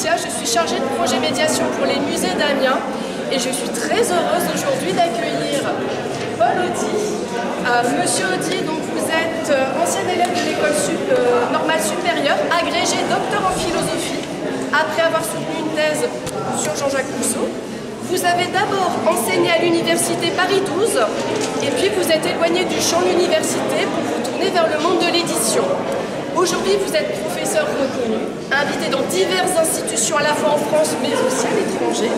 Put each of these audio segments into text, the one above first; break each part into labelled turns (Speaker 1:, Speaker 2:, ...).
Speaker 1: Laetitia, je suis chargée de projet médiation pour les musées d'Amiens et je suis très heureuse aujourd'hui d'accueillir Paul Audy. Monsieur Audy, donc vous êtes ancien élève de l'école normale supérieure, agrégé docteur en philosophie, après avoir soutenu une thèse sur Jean-Jacques Rousseau. Vous avez d'abord enseigné à l'université Paris 12 et puis vous êtes éloigné du champ de l'université pour vous tourner vers le monde de l'édition. Aujourd'hui, vous êtes professeur reconnu, invité dans diverses institutions à la fois en France mais aussi à l'étranger.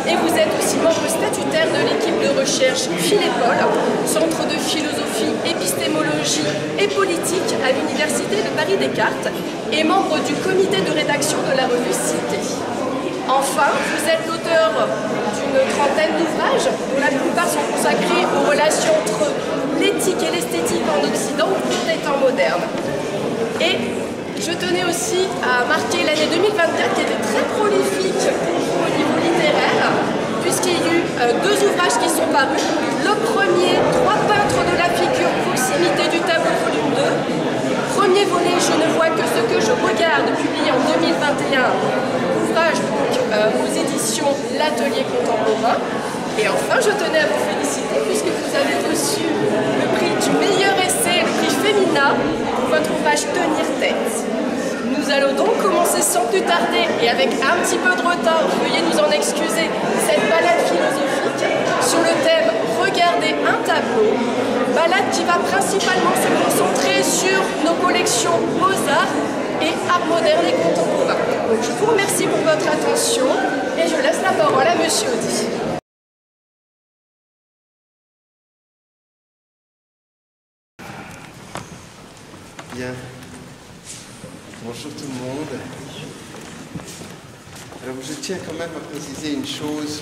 Speaker 1: Et vous êtes aussi membre statutaire de l'équipe de recherche Philépol, centre de philosophie, épistémologie et politique à l'université de Paris-Descartes et membre du comité de rédaction de la revue Cité. Enfin, vous êtes l'auteur d'une trentaine d'ouvrages dont la plupart sont consacrés aux relations entre l'éthique et l'esthétique en Occident au cours des temps modernes. Et je tenais aussi à marquer l'année 2024 qui était très prolifique au niveau littéraire, puisqu'il y a eu deux ouvrages qui sont parus. Le premier, Trois peintres de la figure, proximité du tableau, volume 2. Premier volet, Je ne vois que ce que je regarde, publié en 2021. Ouvrage donc aux éditions L'Atelier Contemporain. Et enfin, je tenais à vous féliciter puisque vous avez reçu le prix du meilleur essai, le prix Femina, pour votre ouvrage Tenir tête. Nous allons donc commencer sans plus tarder et avec un petit peu de retard, veuillez nous en excuser, cette balade philosophique sur le thème Regarder un tableau. Balade qui va principalement se concentrer sur nos collections Beaux-Arts et Art moderne et contemporain. Donc je vous remercie pour votre attention et je laisse la parole à Monsieur Audy.
Speaker 2: Bien. Bonjour tout le monde. Alors je tiens quand même à préciser une chose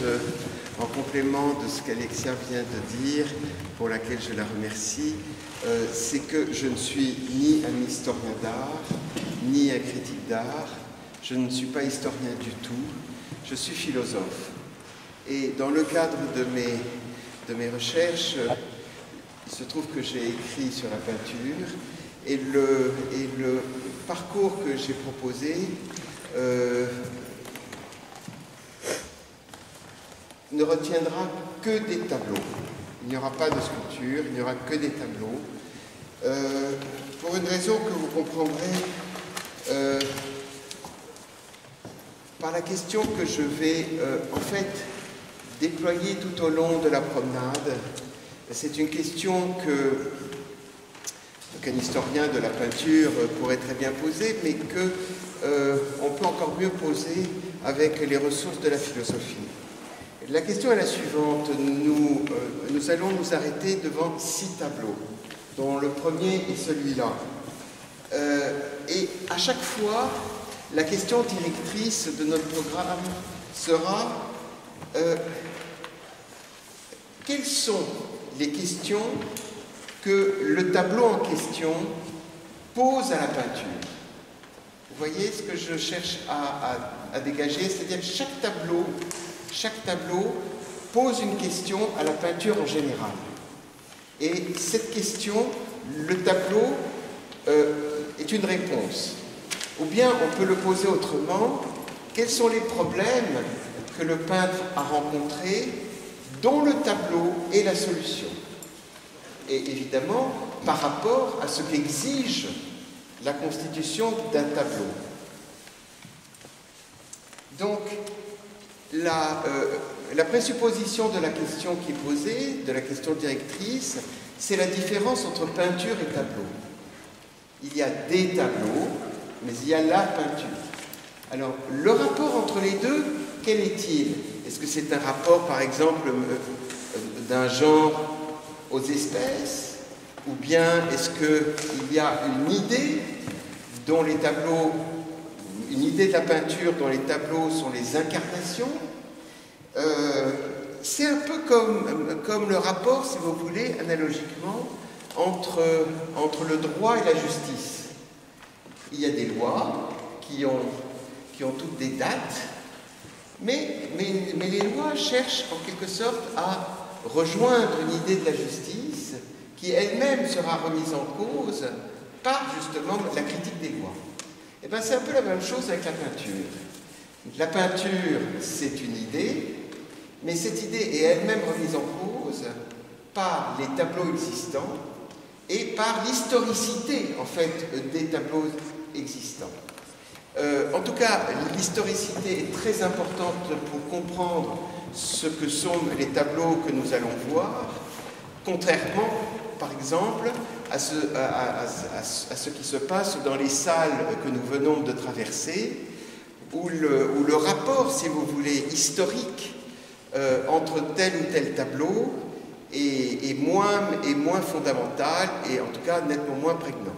Speaker 2: en complément de ce qu'Alexia vient de dire, pour laquelle je la remercie, c'est que je ne suis ni un historien d'art, ni un critique d'art, je ne suis pas historien du tout, je suis philosophe. Et dans le cadre de mes recherches, il se trouve que j'ai écrit sur la peinture, et le parcours que j'ai proposé ne retiendra que des tableaux. Il n'y aura pas de sculpture, il n'y aura que des tableaux. Pour une raison que vous comprendrez par la question que je vais en fait déployer tout au long de la promenade. C'est une question qu'un historien de la peinture pourrait très bien poser, mais qu'on peut encore mieux poser avec les ressources de la philosophie. La question est la suivante. Nous allons nous arrêter devant 6 tableaux, dont le premier est celui-là. Et à chaque fois, la question directrice de notre programme sera quelles sont les questions que le tableau en question pose à la peinture. Vous voyez ce que je cherche à dégager, c'est-à-dire que chaque tableau pose une question à la peinture en général. Et cette question, le tableau est une réponse. Ou bien on peut le poser autrement, quels sont les problèmes que le peintre a rencontrés dont le tableau est la solution? Et évidemment, par rapport à ce qu'exige la constitution d'un tableau. Donc, la présupposition de la question qui est posée, de la question directrice, c'est la différence entre peinture et tableau. Il y a des tableaux, mais il y a la peinture. Alors, le rapport entre les deux, quel est-il? Est-ce que c'est un rapport, par exemple, d'un genre aux espèces, ou bien est-ce qu'il y a une idée dont les tableaux, une idée de la peinture dont les tableaux sont les incarnations? C'est un peu comme le rapport, si vous voulez, analogiquement, entre le droit et la justice. Il y a des lois qui ont toutes des dates, mais les lois cherchent en quelque sorte à rejoindre une idée de la justice qui elle-même sera remise en cause par justement la critique des lois. Et bien c'est un peu la même chose avec la peinture. La peinture, c'est une idée, mais cette idée est elle-même remise en cause par les tableaux existants et par l'historicité, en fait, des tableaux existants. En tout cas, l'historicité est très importante pour comprendre ce que sont les tableaux que nous allons voir, contrairement, par exemple, à ce qui se passe dans les salles que nous venons de traverser, où le rapport, si vous voulez, historique entre tel ou tel tableau est moins fondamental et en tout cas nettement moins prégnant.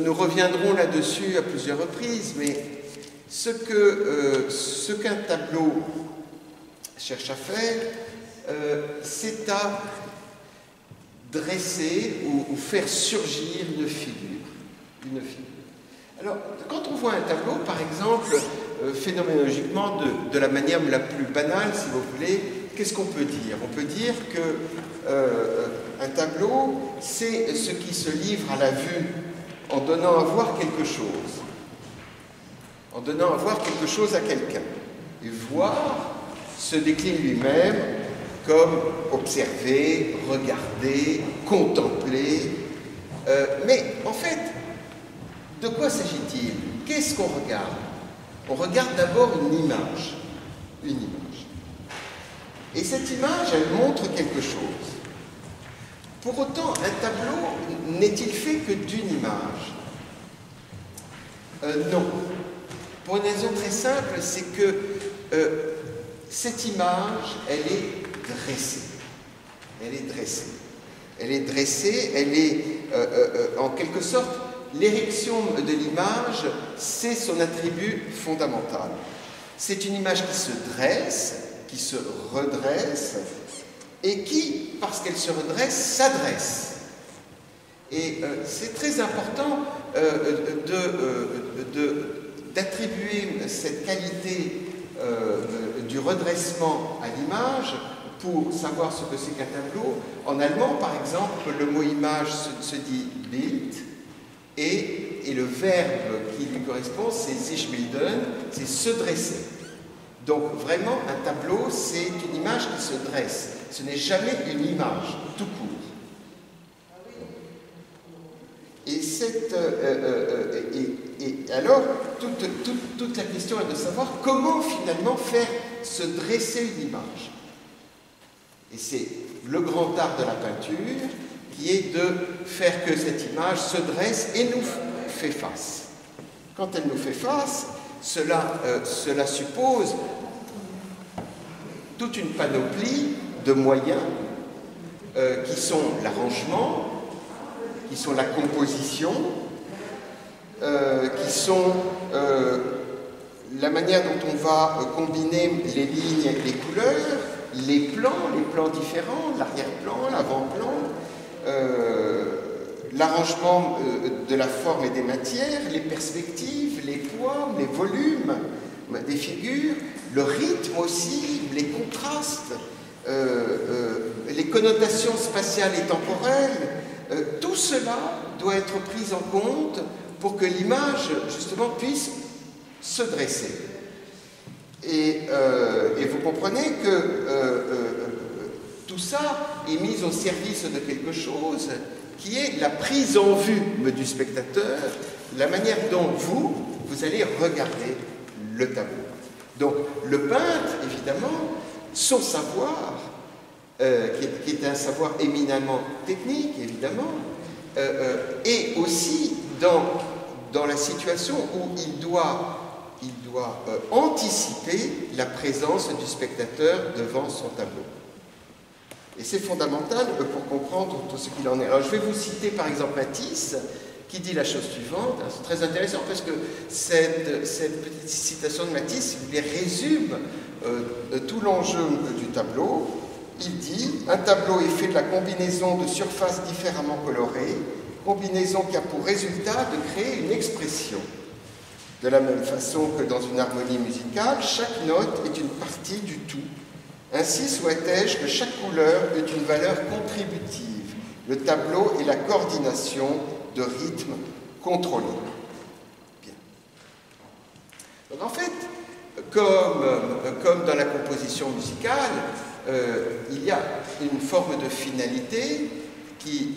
Speaker 2: Nous reviendrons là-dessus à plusieurs reprises, mais ce qu'un tableau cherche à faire, c'est à dresser ou faire surgir une figure. Alors, quand on voit un tableau, par exemple, phénoménologiquement, de la manière la plus banale, si vous voulez, qu'est-ce qu'on peut dire? On peut dire qu'un tableau, c'est ce qui se livre à la vue en donnant à voir quelque chose. En donnant à voir quelque chose à quelqu'un. Et voir se décline lui-même comme observer, regarder, contempler. Mais en fait, de quoi s'agit-il? Qu'est-ce qu'on regarde? On regarde d'abord une image. Une image. Et cette image, elle montre quelque chose. Pour autant, un tableau n'est-il fait que d'une image? Non. Pour une raison très simple, c'est que cette image, elle est dressée. Elle est dressée. Elle est dressée, elle est en quelque sorte, l'érection de l'image, c'est son attribut fondamental. C'est une image qui se dresse, qui se redresse, et qui, parce qu'elle se redresse, s'adresse. Et c'est très important d'attribuer cette qualité du redressement à l'image pour savoir ce que c'est qu'un tableau. En allemand, par exemple, le mot image se dit Bild, et le verbe qui lui correspond, c'est sich bilden, c'est se dresser. Donc vraiment, un tableau, c'est une image qui se dresse. Ce n'est jamais une image, tout court. Et alors, toute la question est de savoir comment finalement faire se dresser une image. Et c'est le grand art de la peinture qui est de faire que cette image se dresse et nous fait face. Quand elle nous fait face, cela suppose toute une panoplie de moyens qui sont l'arrangement, qui sont la composition, qui sont la manière dont on va combiner les lignes et les couleurs, les plans différents, l'arrière-plan, l'avant-plan, l'arrangement de la forme et des matières, les perspectives, les poids, les volumes des figures, le rythme aussi, les contrastes, les connotations spatiales et temporelles, tout cela doit être pris en compte pour que l'image, justement, puisse se dresser. Et vous comprenez que tout ça est mis au service de quelque chose qui est la prise en vue du spectateur, la manière dont vous allez regarder le tableau. Donc, le peintre, évidemment, son savoir, qui est un savoir éminemment technique, évidemment, est aussi dans la situation où il doit anticiper la présence du spectateur devant son tableau. Et c'est fondamental pour comprendre tout ce qu'il en est. Alors, je vais vous citer par exemple Matisse, qui dit la chose suivante. C'est très intéressant parce que cette petite citation de Matisse résume tout l'enjeu du tableau. Il dit « Un tableau est fait de la combinaison de surfaces différemment colorées, combinaison qui a pour résultat de créer une expression. De la même façon que dans une harmonie musicale, chaque note est une partie du tout. Ainsi souhaitais-je que chaque couleur ait une valeur contributive. Le tableau est la coordination de rythme contrôlé. Bien. Donc en fait, comme dans la composition musicale, il y a une forme de finalité qui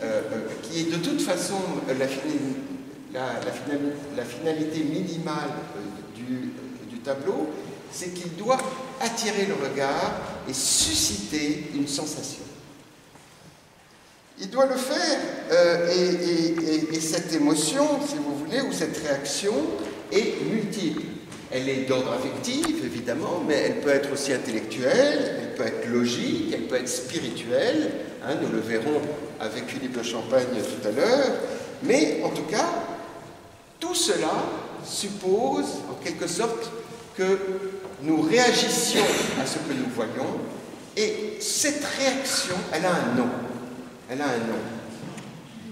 Speaker 2: est de toute façon la finalité minimale du tableau, c'est qu'il doit attirer le regard et susciter une sensation. Il doit le faire, et cette émotion, si vous voulez, ou cette réaction est multiple. Elle est d'ordre affectif, évidemment, mais elle peut être aussi intellectuelle, elle peut être logique, elle peut être spirituelle, hein, nous le verrons avec Philippe de Champagne tout à l'heure, mais en tout cas, tout cela suppose, en quelque sorte, que nous réagissions à ce que nous voyons, et cette réaction, elle a un nom. Elle a un nom.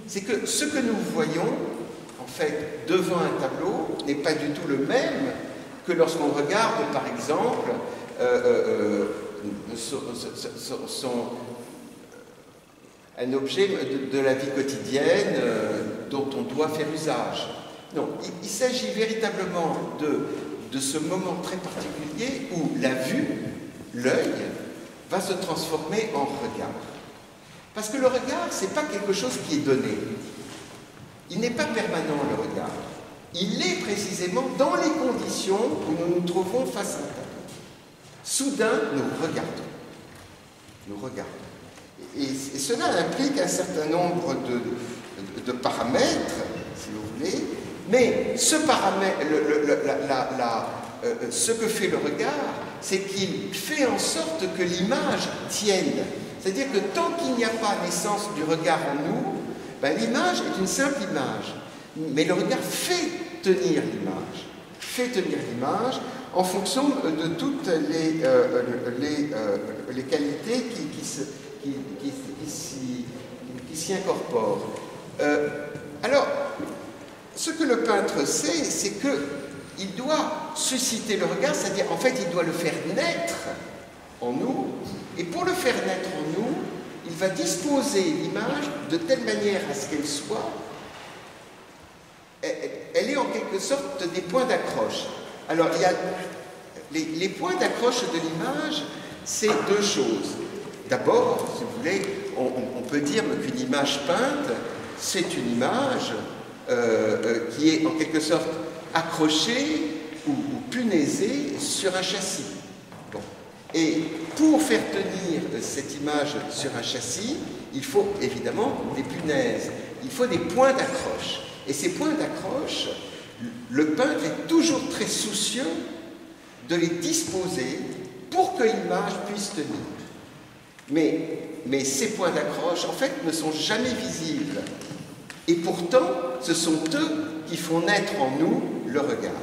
Speaker 2: C'est que ce que nous voyons, en fait, devant un tableau, n'est pas du tout le même que lorsqu'on regarde, par exemple, un objet de la vie quotidienne dont on doit faire usage. Non, il s'agit véritablement de ce moment très particulier où la vue, l'œil, va se transformer en regard. Parce que le regard, ce n'est pas quelque chose qui est donné. Il n'est pas permanent, le regard. Il est précisément dans les conditions où nous nous trouvons face à un tableau. Soudain, nous regardons. Nous regardons. Et cela implique un certain nombre de paramètres, si vous voulez, mais ce paramètre, ce que fait le regard, c'est qu'il fait en sorte que l'image tienne. C'est-à-dire que tant qu'il n'y a pas naissance du regard en nous, ben, l'image est une simple image. Mais le regard fait tenir l'image en fonction de toutes les qualités qui s'y incorporent. Alors, ce que le peintre sait, c'est qu'il doit susciter le regard, c'est-à-dire, en fait, il doit le faire naître en nous, et pour le faire naître en nous, il va disposer l'image de telle manière à ce qu'elle soit, elle est en quelque sorte des points d'accroche. Alors, il y a les points d'accroche de l'image, c'est deux choses. D'abord, si vous voulez, on peut dire qu'une image peinte, c'est une image qui est en quelque sorte accrochée ou punaisée sur un châssis. Bon. Et pour faire tenir cette image sur un châssis, il faut évidemment des punaises, il faut des points d'accroche. Et ces points d'accroche, le peintre est toujours très soucieux de les disposer pour que l'image puisse tenir. Mais ces points d'accroche, en fait, ne sont jamais visibles. Et pourtant, ce sont eux qui font naître en nous le regard.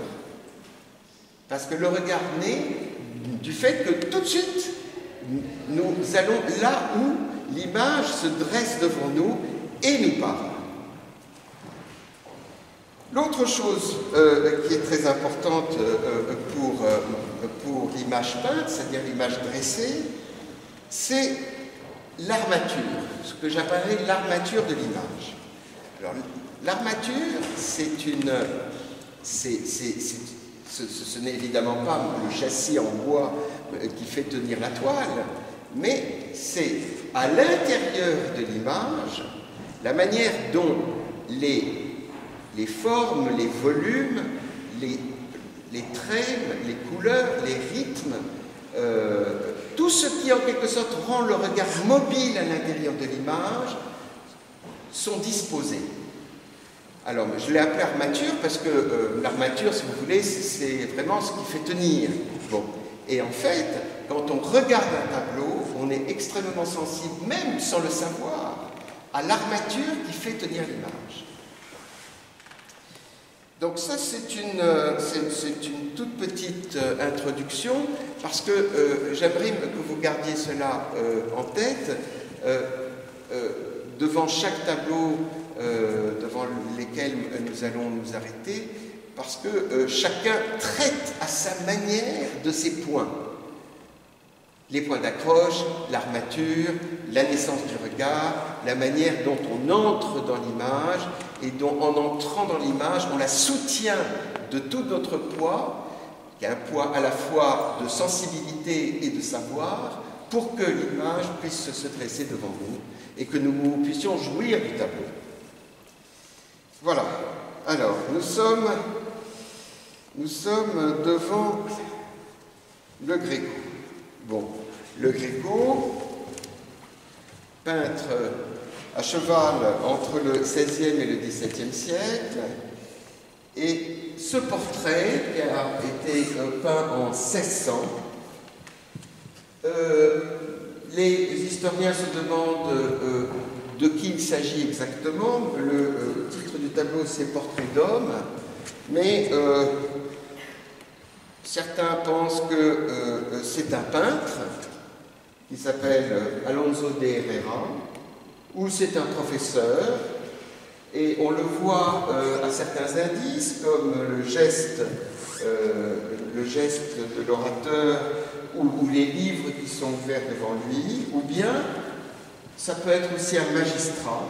Speaker 2: Parce que le regard naît du fait que tout de suite, nous allons là où l'image se dresse devant nous et nous parle. L'autre chose qui est très importante pour l'image peinte, c'est-à-dire l'image dressée, c'est l'armature, ce que j'appellerais l'armature de l'image. Alors, l'armature, ce n'est évidemment pas le châssis en bois qui fait tenir la toile, mais c'est à l'intérieur de l'image la manière dont les formes, les volumes, les traits, les couleurs, les rythmes, tout ce qui en quelque sorte rend le regard mobile à l'intérieur de l'image sont disposés. Alors, je l'ai appelé armature parce que l'armature, si vous voulez, c'est vraiment ce qui fait tenir. Bon. Et en fait, quand on regarde un tableau, on est extrêmement sensible, même sans le savoir, à l'armature qui fait tenir l'image. Donc ça, c'est une toute petite introduction, parce que j'aimerais que vous gardiez cela en tête. Devant chaque tableau devant lesquels nous allons nous arrêter, parce que chacun traite à sa manière de ses points. Les points d'accroche, l'armature, la naissance du regard, la manière dont on entre dans l'image, et dont en entrant dans l'image, on la soutient de tout notre poids, qui est un poids à la fois de sensibilité et de savoir, pour que l'image puisse se dresser devant nous et que nous puissions jouir du tableau. Voilà. Alors, nous sommes devant le Gréco. Bon, le Gréco, peintre à cheval entre le XVIe et le XVIIe siècle, et ce portrait qui a été peint en 1600, les historiens se demandent de qui il s'agit exactement. Le titre du tableau, c'est Portrait d'homme, mais certains pensent que c'est un peintre qui s'appelle Alonso de Herrera, ou c'est un professeur, et on le voit à certains indices, comme le geste de l'orateur, ou les livres qui sont ouverts devant lui, ou bien ça peut être aussi un magistrat,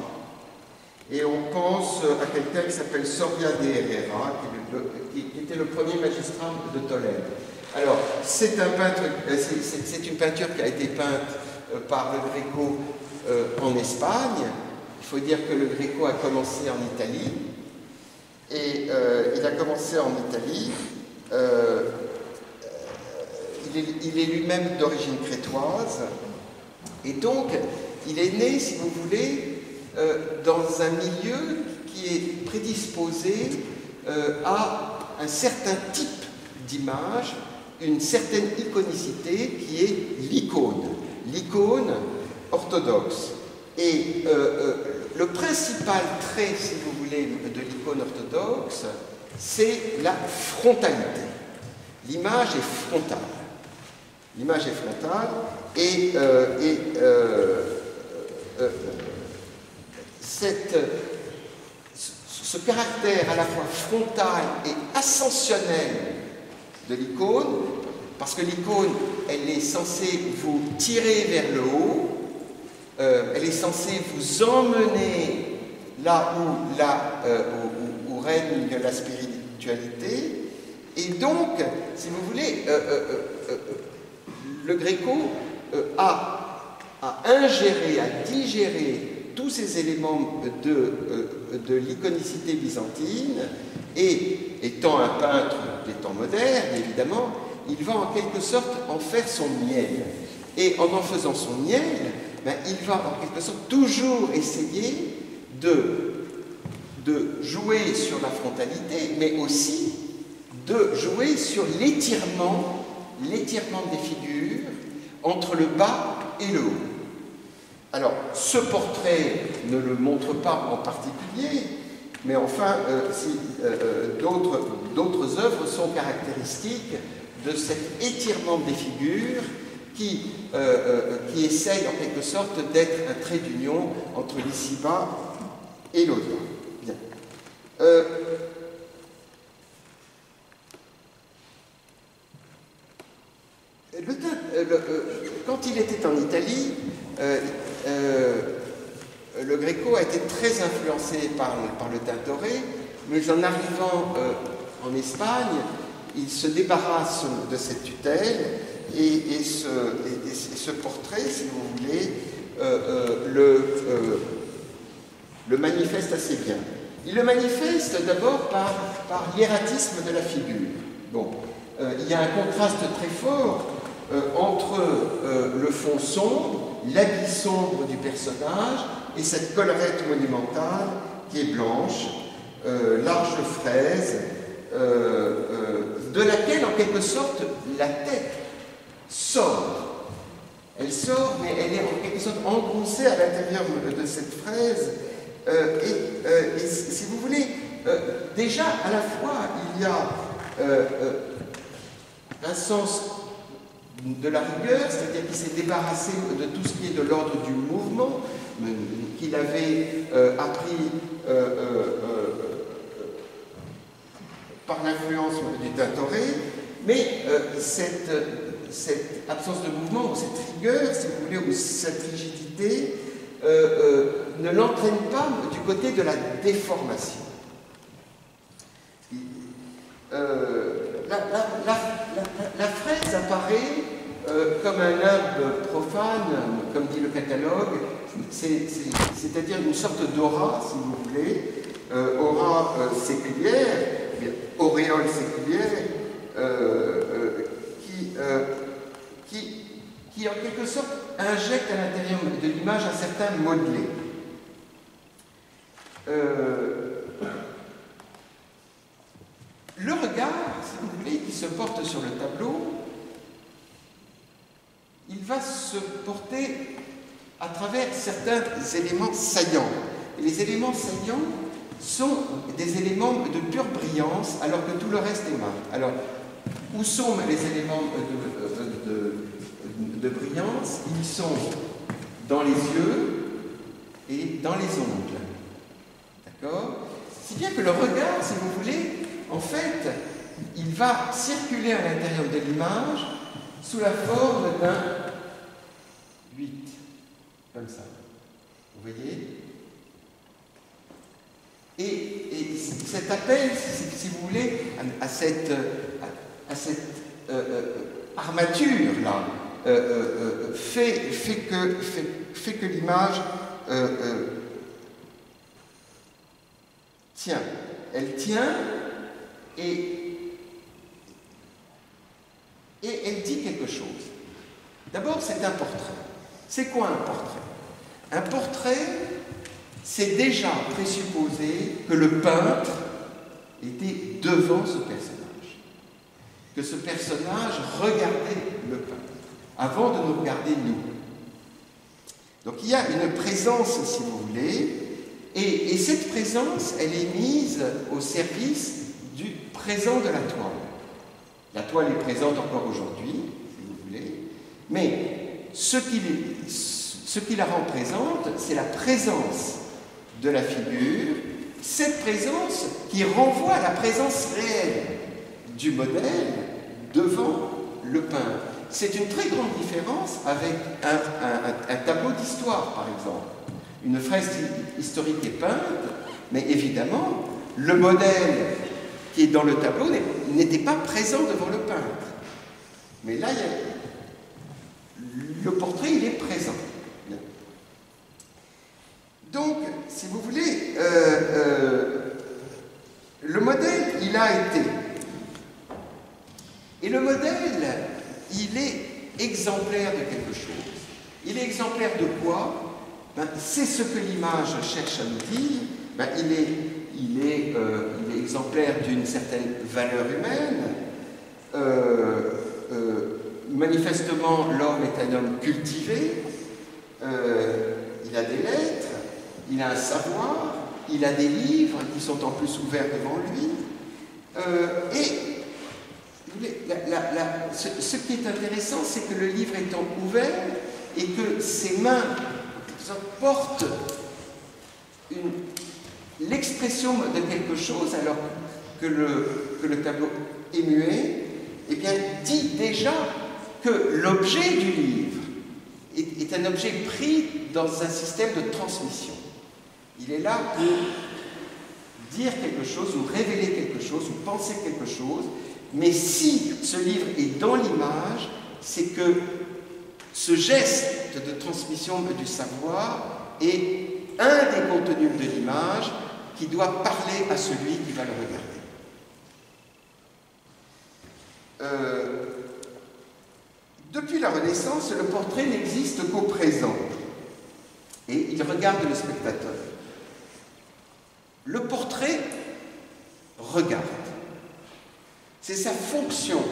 Speaker 2: et on pense à quelqu'un qui s'appelle Soria de Herrera, qui était le premier magistrat de Tolède. Alors, c'est une peinture qui a été peinte par le Gréco en Espagne. Il faut dire que le Gréco a commencé en Italie, et il a commencé en Italie. Il est lui-même d'origine crétoise, et donc il est né, si vous voulez, dans un milieu qui est prédisposé à un certain type d'image, une certaine iconicité qui est l'icône orthodoxe. Et le principal trait, si vous voulez, de l'icône orthodoxe, c'est la frontalité. L'image est frontale. L'image est frontale et ce caractère à la fois frontal et ascensionnel de l'icône, parce que l'icône, elle est censée vous tirer vers le haut, elle est censée vous emmener là où règne la spiritualité, et donc, si vous voulez, le Gréco a ingéré, a digéré tous ces éléments de l'iconicité byzantine, et étant un peintre des temps modernes, évidemment, il va en quelque sorte en faire son miel. Et en faisant son miel, ben, il va en quelque sorte toujours essayer de jouer sur la frontalité, mais aussi de jouer sur l'étirement des figures entre le bas et le haut. Alors, ce portrait ne le montre pas en particulier, mais enfin, d'autres œuvres sont caractéristiques de cet étirement des figures qui essaye en quelque sorte d'être un trait d'union entre l'ici-bas et l'au-delà. Bien. Quand il était en Italie, le Gréco a été très influencé par le Tintoret, mais en arrivant en Espagne, il se débarrasse de cette tutelle et ce portrait, si vous voulez, le manifeste assez bien. Il le manifeste d'abord par l'hiératisme de la figure. Bon, il y a un contraste très fort entre le fond sombre, l'habit sombre du personnage et cette collerette monumentale qui est blanche, large fraise, de laquelle en quelque sorte la tête sort. Elle sort, mais elle est en quelque sorte engoncée à l'intérieur de cette fraise. Et si vous voulez, déjà à la fois il y a un sens de la rigueur, c'est-à-dire qu'il s'est débarrassé de tout ce qui est de l'ordre du mouvement, qu'il avait appris par l'influence du Tintoret, mais cette absence de mouvement, ou cette rigueur, si vous voulez, ou cette rigidité, ne l'entraîne pas du côté de la déformation. La fraise apparaît comme un limbe profane, comme dit le catalogue, c'est-à-dire une sorte d'aura, si vous voulez, aura séculière, auréole séculière, qui en quelque sorte injecte à l'intérieur de l'image un certain modelé. Le regard, si vous voulez, qui se porte sur le tableau, il va se porter à travers certains éléments saillants. Et les éléments saillants sont des éléments de pure brillance, alors que tout le reste est mat. Alors, où sont les éléments de brillance? Ils sont dans les yeux et dans les ongles. D'accord? Si bien que le regard, si vous voulez, en fait, il va circuler à l'intérieur de l'image sous la forme d'un 8, comme ça. Vous voyez? Et cet appel, si vous voulez, à cette armature-là, fait que l'image tient. Elle tient et elle dit quelque chose. D'abord, c'est un portrait. C'est quoi un portrait? Un portrait, c'est déjà présupposer que le peintre était devant ce personnage. Que ce personnage regardait le peintre avant de nous regarder nous. Donc il y a une présence, si vous voulez, et cette présence, elle est mise au service du présent de la toile. La toile est présente encore aujourd'hui, si vous voulez, mais ce qui la rend présente, c'est la présence de la figure, cette présence qui renvoie à la présence réelle du modèle devant le peintre. C'est une très grande différence avec un tableau d'histoire, par exemple. Une fresque historique est peinte, mais évidemment, le modèle qui est dans le tableau n'était pas présent devant le peintre. Mais là, le portrait, il est présent. Donc, si vous voulez, le modèle, il a été. Et le modèle, il est exemplaire de quelque chose. Il est exemplaire de quoi? C'est ce que l'image cherche à nous dire. Il est exemplaire d'une certaine valeur humaine. Manifestement, l'homme est un homme cultivé. Il a des lettres, il a un savoir, il a des livres qui sont en plus ouverts devant lui. Ce qui est intéressant, c'est que le livre étant ouvert et que ses mains portent l'expression de quelque chose alors que le tableau est muet, eh bien, dit déjà que l'objet du livre est un objet pris dans un système de transmission. Il est là pour dire quelque chose, ou révéler quelque chose, ou penser quelque chose, mais si ce livre est dans l'image, c'est que ce geste de transmission du savoir est un des contenus de l'image qui doit parler à celui qui va le regarder. Depuis la Renaissance, le portrait n'existe qu'au présent et il regarde le spectateur. Le portrait regarde. C'est sa fonction.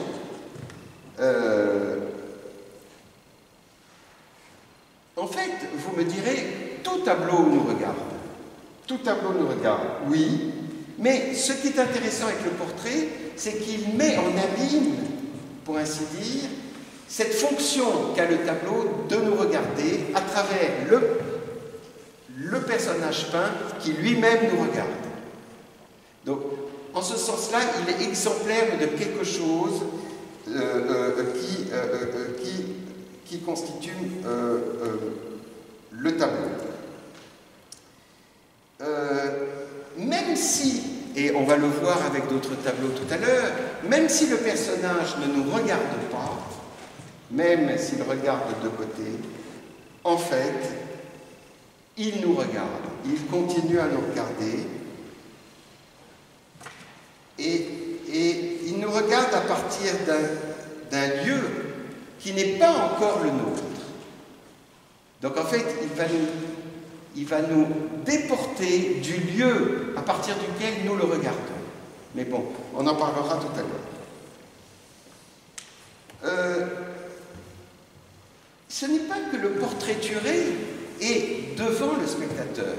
Speaker 2: En fait, vous me direz, tout tableau nous regarde. Tout tableau nous regarde, oui. Mais ce qui est intéressant avec le portrait, c'est qu'il met en abîme, pour ainsi dire, cette fonction qu'a le tableau de nous regarder à travers le personnage peint qui lui-même nous regarde. Donc, en ce sens-là, il est exemplaire de quelque chose qui constitue le tableau. même si, et on va le voir avec d'autres tableaux tout à l'heure, même si le personnage ne nous regarde pas, même s'il regarde de côté, en fait, il nous regarde, il continue à nous regarder, et il nous regarde à partir d'un lieu qui n'est pas encore le nôtre. Donc en fait, il va nous déporter du lieu à partir duquel nous le regardons. Mais bon, on en parlera tout à l'heure. Ce n'est pas que le portraituré est devant le spectateur.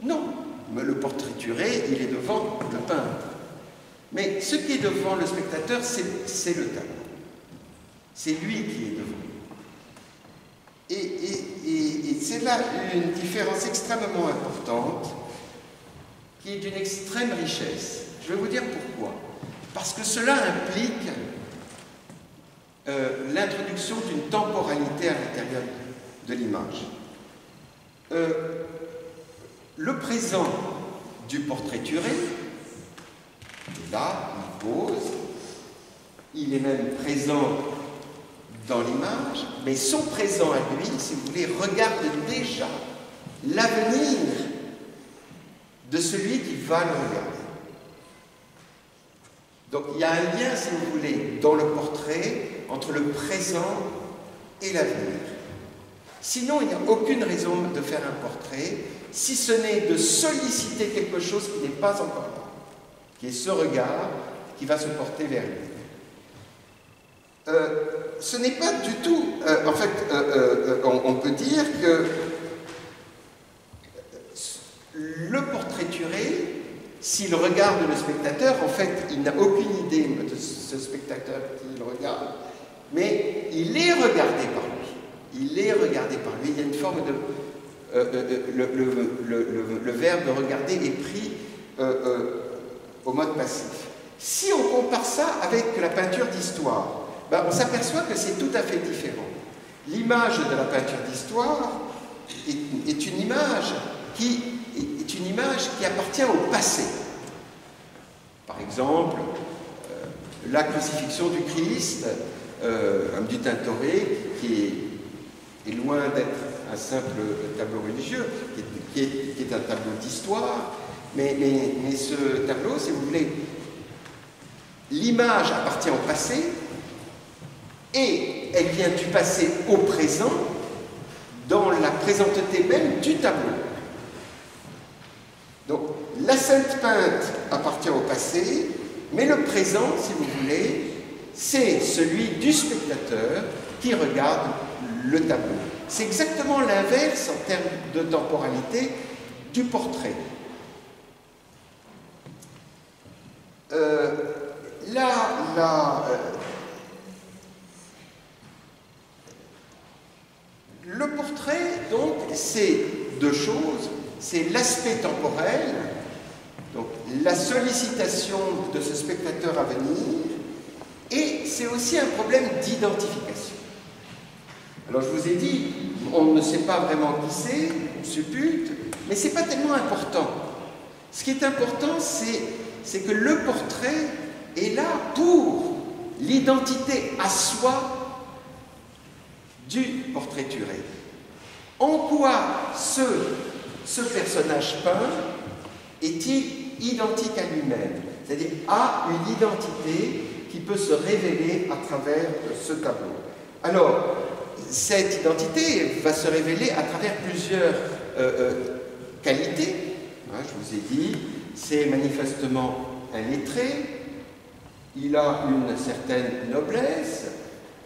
Speaker 2: Non, mais le portraituré, il est devant le peintre. Mais ce qui est devant le spectateur, c'est le tableau. C'est lui qui est devant. Et c'est là une différence extrêmement importante, qui est d'une extrême richesse. Je vais vous dire pourquoi. Parce que cela implique l'introduction d'une temporalité à l'intérieur de l'image. Le présent du portraituré, là, il pose, il est même présent dans l'image, mais son présent à lui, si vous voulez, regarde déjà l'avenir de celui qui va le regarder. Donc il y a un lien, si vous voulez, dans le portrait entre le présent et l'avenir. Sinon, il n'y a aucune raison de faire un portrait, si ce n'est de solliciter quelque chose qui n'est pas encore là, qui est ce regard qui va se porter vers lui. Ce n'est pas du tout... en fait, on peut dire que le portraituré, s'il regarde le spectateur, en fait, il n'a aucune idée de ce spectateur qu'il regarde, mais il est regardé par lui. Il est regardé par lui. Il y a une forme de... le verbe regarder est pris au mode passif. Si on compare ça avec la peinture d'histoire, ben on s'aperçoit que c'est tout à fait différent. L'image de la peinture d'histoire est une image qui appartient au passé. Par exemple, la crucifixion du Christ, du Tintoret, qui est loin d'être un simple tableau religieux, qui est un tableau d'histoire, mais ce tableau, si vous voulez, l'image appartient au passé, et elle vient du passé au présent, dans la présenteté même du tableau. Donc, la Sainte peinte appartient au passé, mais le présent, si vous voulez, c'est celui du spectateur qui regarde le tableau. C'est exactement l'inverse en termes de temporalité du portrait. Le portrait, donc, c'est deux choses. C'est l'aspect temporel, donc la sollicitation de ce spectateur à venir, et c'est aussi un problème d'identification. Alors je vous ai dit, on ne sait pas vraiment qui c'est, on suppute, mais ce n'est pas tellement important. Ce qui est important, c'est que le portrait est là pour l'identité à soi du portraituré. En quoi ce personnage peint est-il identique à lui-même, c'est-à-dire a une identité qui peut se révéler à travers ce tableau. Alors, cette identité va se révéler à travers plusieurs qualités. Je vous ai dit, c'est manifestement un lettré, il a une certaine noblesse,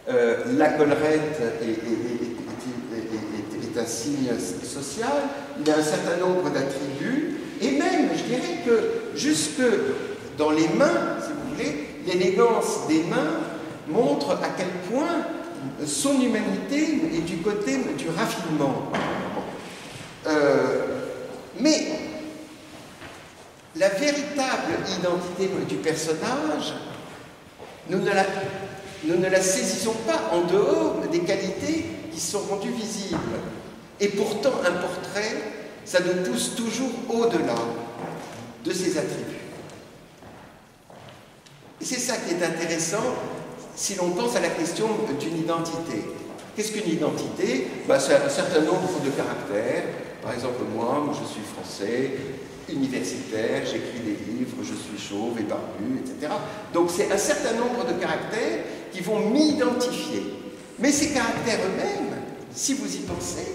Speaker 2: la collerette est un signe social, il a un certain nombre d'attributs, et même, je dirais que jusque dans les mains, si vous voulez, l'élégance des mains montre à quel point son humanité est du côté du raffinement. Mais la véritable identité du personnage, nous ne la saisissons pas en dehors des qualités qui sont rendues visibles. Et pourtant, un portrait, ça nous pousse toujours au-delà de ses attributs. Et c'est ça qui est intéressant si l'on pense à la question d'une identité. Qu'est-ce qu'une identité? C'est un certain nombre de caractères. Par exemple, moi, je suis français, universitaire, j'écris des livres, je suis chauve et barbu, etc. Donc c'est un certain nombre de caractères qui vont m'identifier. Mais ces caractères eux-mêmes, si vous y pensez,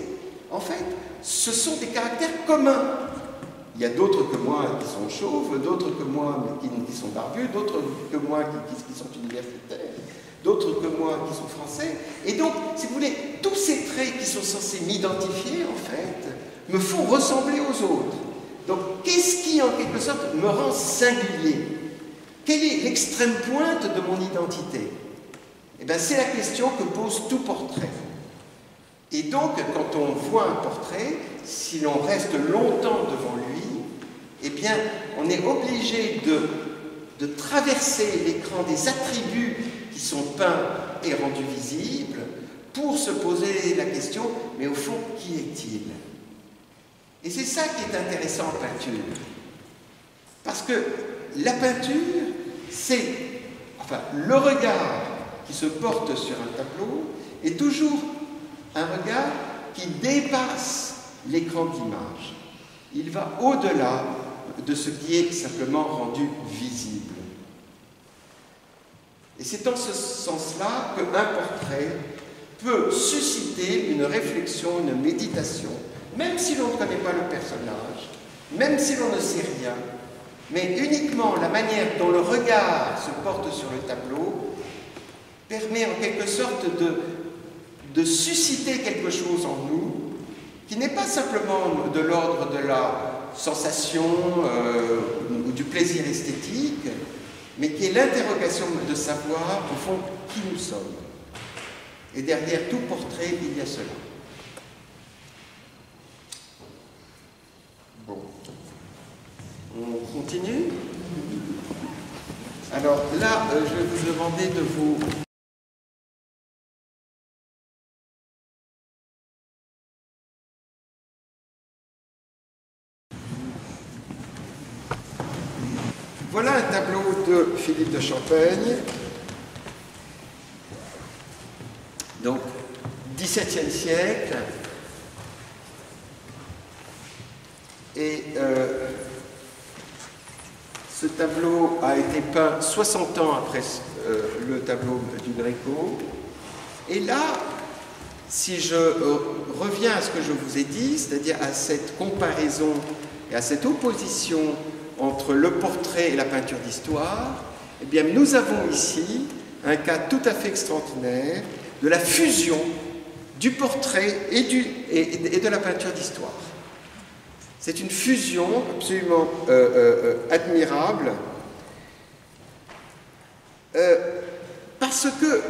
Speaker 2: en fait, ce sont des caractères communs. Il y a d'autres que moi qui sont chauves, d'autres que moi qui sont barbus, d'autres que moi qui sont universitaires, d'autres que moi qui sont français. Et donc, si vous voulez, tous ces traits qui sont censés m'identifier, en fait, me font ressembler aux autres. Donc, qu'est-ce qui, en quelque sorte, me rend singulier? Quelle est l'extrême pointe de mon identité? Eh bien, c'est la question que pose tout portrait. Et donc, quand on voit un portrait, si l'on reste longtemps devant lui, eh bien, on est obligé de traverser l'écran des attributs qui sont peints et rendus visibles pour se poser la question, mais au fond, qui est-il? Et c'est ça qui est intéressant en peinture. Parce que la peinture, c'est, le regard qui se porte sur un tableau est toujours un regard qui dépasse l'écran d'image. Il va au-delà de ce qui est simplement rendu visible. Et c'est dans ce sens-là qu'un portrait peut susciter une réflexion, une méditation, même si l'on ne connaît pas le personnage, même si l'on ne sait rien, mais uniquement la manière dont le regard se porte sur le tableau permet en quelque sorte de susciter quelque chose en nous qui n'est pas simplement de l'ordre de la sensation ou du plaisir esthétique, mais qui est l'interrogation de savoir, au fond, qui nous sommes. Et derrière tout portrait, il y a cela. Bon. On continue? Alors là, je vais vous demander de vous... Voilà un tableau de Philippe de Champaigne, donc 17e siècle, et ce tableau a été peint 60 ans après le tableau du Gréco. Et là, si je reviens à ce que je vous ai dit, c'est-à-dire à cette comparaison et à cette opposition entre le portrait et la peinture d'histoire, eh bien, nous avons ici un cas tout à fait extraordinaire de la fusion du portrait et de la peinture d'histoire. C'est une fusion absolument admirable parce que,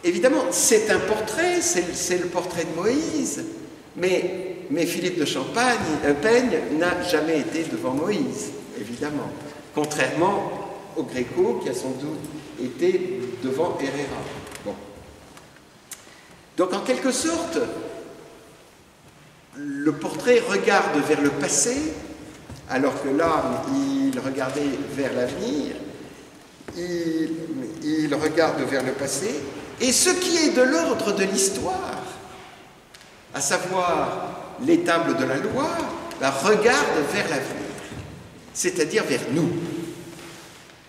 Speaker 2: évidemment, c'est un portrait, c'est le portrait de Moïse, mais Philippe de Champaigne n'a jamais été devant Moïse, évidemment, contrairement au Gréco qui a sans doute été devant Herrera. Bon. Donc en quelque sorte, le portrait regarde vers le passé, alors que là, il regardait vers l'avenir, il regarde vers le passé, et ce qui est de l'ordre de l'histoire, à savoir les tables de la loi, regarde vers l'avenir, c'est-à-dire vers nous,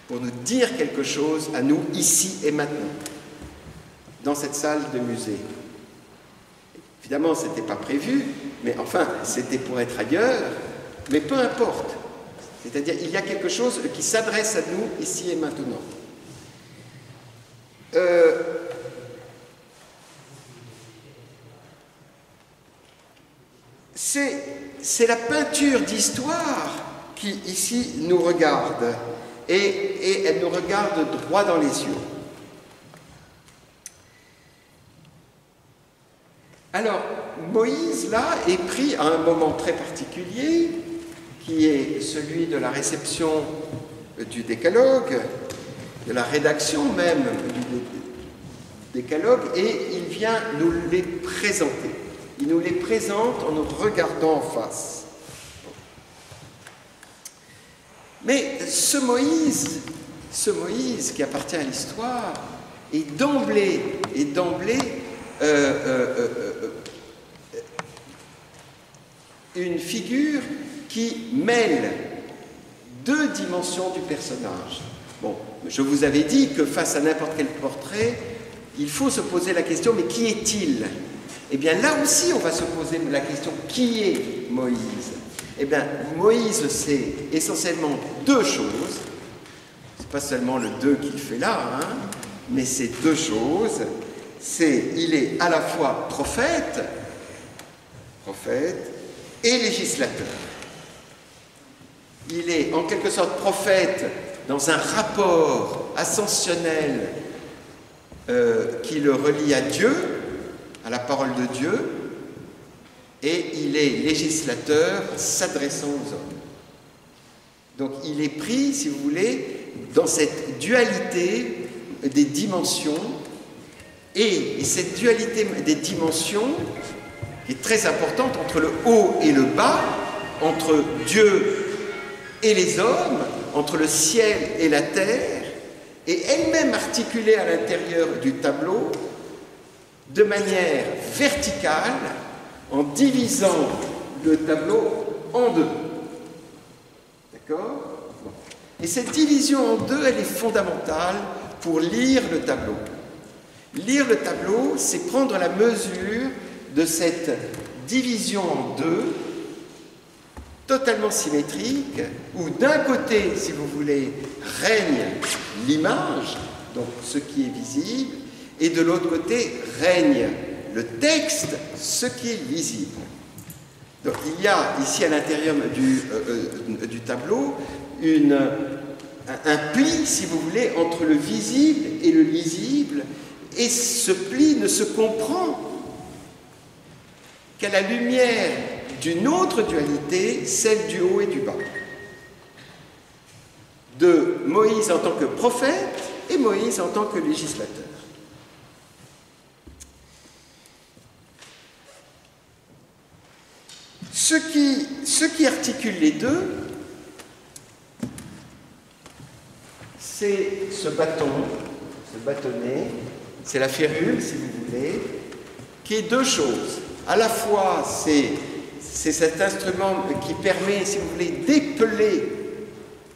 Speaker 2: pour nous dire quelque chose à nous, ici et maintenant, dans cette salle de musée. Évidemment, ce n'était pas prévu, mais enfin, c'était pour être ailleurs, mais peu importe. C'est-à-dire, il y a quelque chose qui s'adresse à nous, ici et maintenant. C'est la peinture d'histoire qui, ici, nous regarde, et elle nous regarde droit dans les yeux. Alors, Moïse, là, est pris à un moment très particulier, qui est celui de la réception du décalogue, de la rédaction même du décalogue, et il vient nous les présenter. Il nous les présente en nous regardant en face. Mais ce Moïse qui appartient à l'histoire est d'emblée une figure qui mêle deux dimensions du personnage. Bon, je vous avais dit que face à n'importe quel portrait, il faut se poser la question, mais qui est-il? Eh bien, là aussi, on va se poser la question, qui est Moïse? Eh bien, Moïse, c'est essentiellement deux choses. C'est pas seulement le deux qu'il fait là, hein, mais c'est deux choses. Il est à la fois prophète et législateur. Il est en quelque sorte prophète dans un rapport ascensionnel qui le relie à Dieu, à la parole de Dieu, et il est législateur s'adressant aux hommes. Donc il est pris, si vous voulez, dans cette dualité des dimensions, et cette dualité des dimensions est très importante entre le haut et le bas, entre Dieu et les hommes, entre le ciel et la terre, et elle-même articulée à l'intérieur du tableau de manière verticale, en divisant le tableau en deux. D'accord? Et cette division en deux, elle est fondamentale pour lire le tableau. Lire le tableau, c'est prendre la mesure de cette division en deux, totalement symétrique, où d'un côté, si vous voulez, règne l'image, donc ce qui est visible, et de l'autre côté règne le texte, ce qui est lisible. Donc il y a ici à l'intérieur du tableau un pli, si vous voulez, entre le visible et le lisible, et ce pli ne se comprend qu'à la lumière d'une autre dualité, celle du haut et du bas. De Moïse en tant que prophète et Moïse en tant que législateur. Ce qui articule les deux, c'est ce bâtonnet, c'est la férule, si vous voulez, qui est deux choses. À la fois, c'est cet instrument qui permet, si vous voulez, d'épeler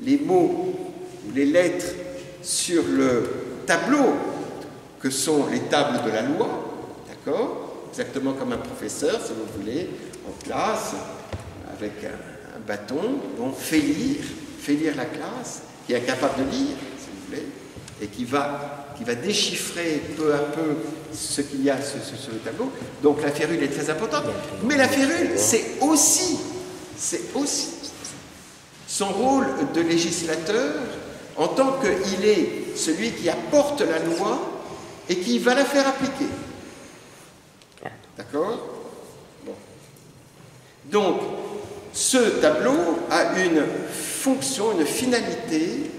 Speaker 2: les mots ou les lettres sur le tableau que sont les tables de la loi, d'accord? Exactement comme un professeur, si vous voulez, en classe, avec un bâton, fait lire la classe, qui est incapable de lire, si vous voulez, et qui va déchiffrer peu à peu ce qu'il y a sur le tableau. Donc la férule est très importante, mais la férule, c'est aussi son rôle de législateur en tant qu'il est celui qui apporte la loi et qui va la faire appliquer. D'accord? Bon. Donc, ce tableau a une fonction, une finalité,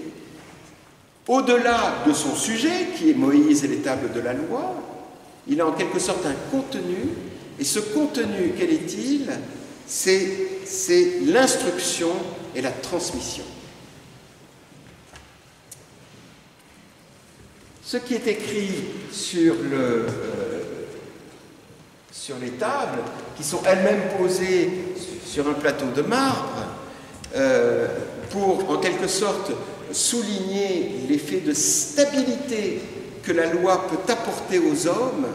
Speaker 2: au-delà de son sujet, qui est Moïse et les tables de la loi. Il a en quelque sorte un contenu, et ce contenu, quel est-il? C'est l'instruction et la transmission. Ce qui est écrit sur les tables, qui sont elles-mêmes posées sur un plateau de marbre, pour en quelque sorte souligner l'effet de stabilité que la loi peut apporter aux hommes.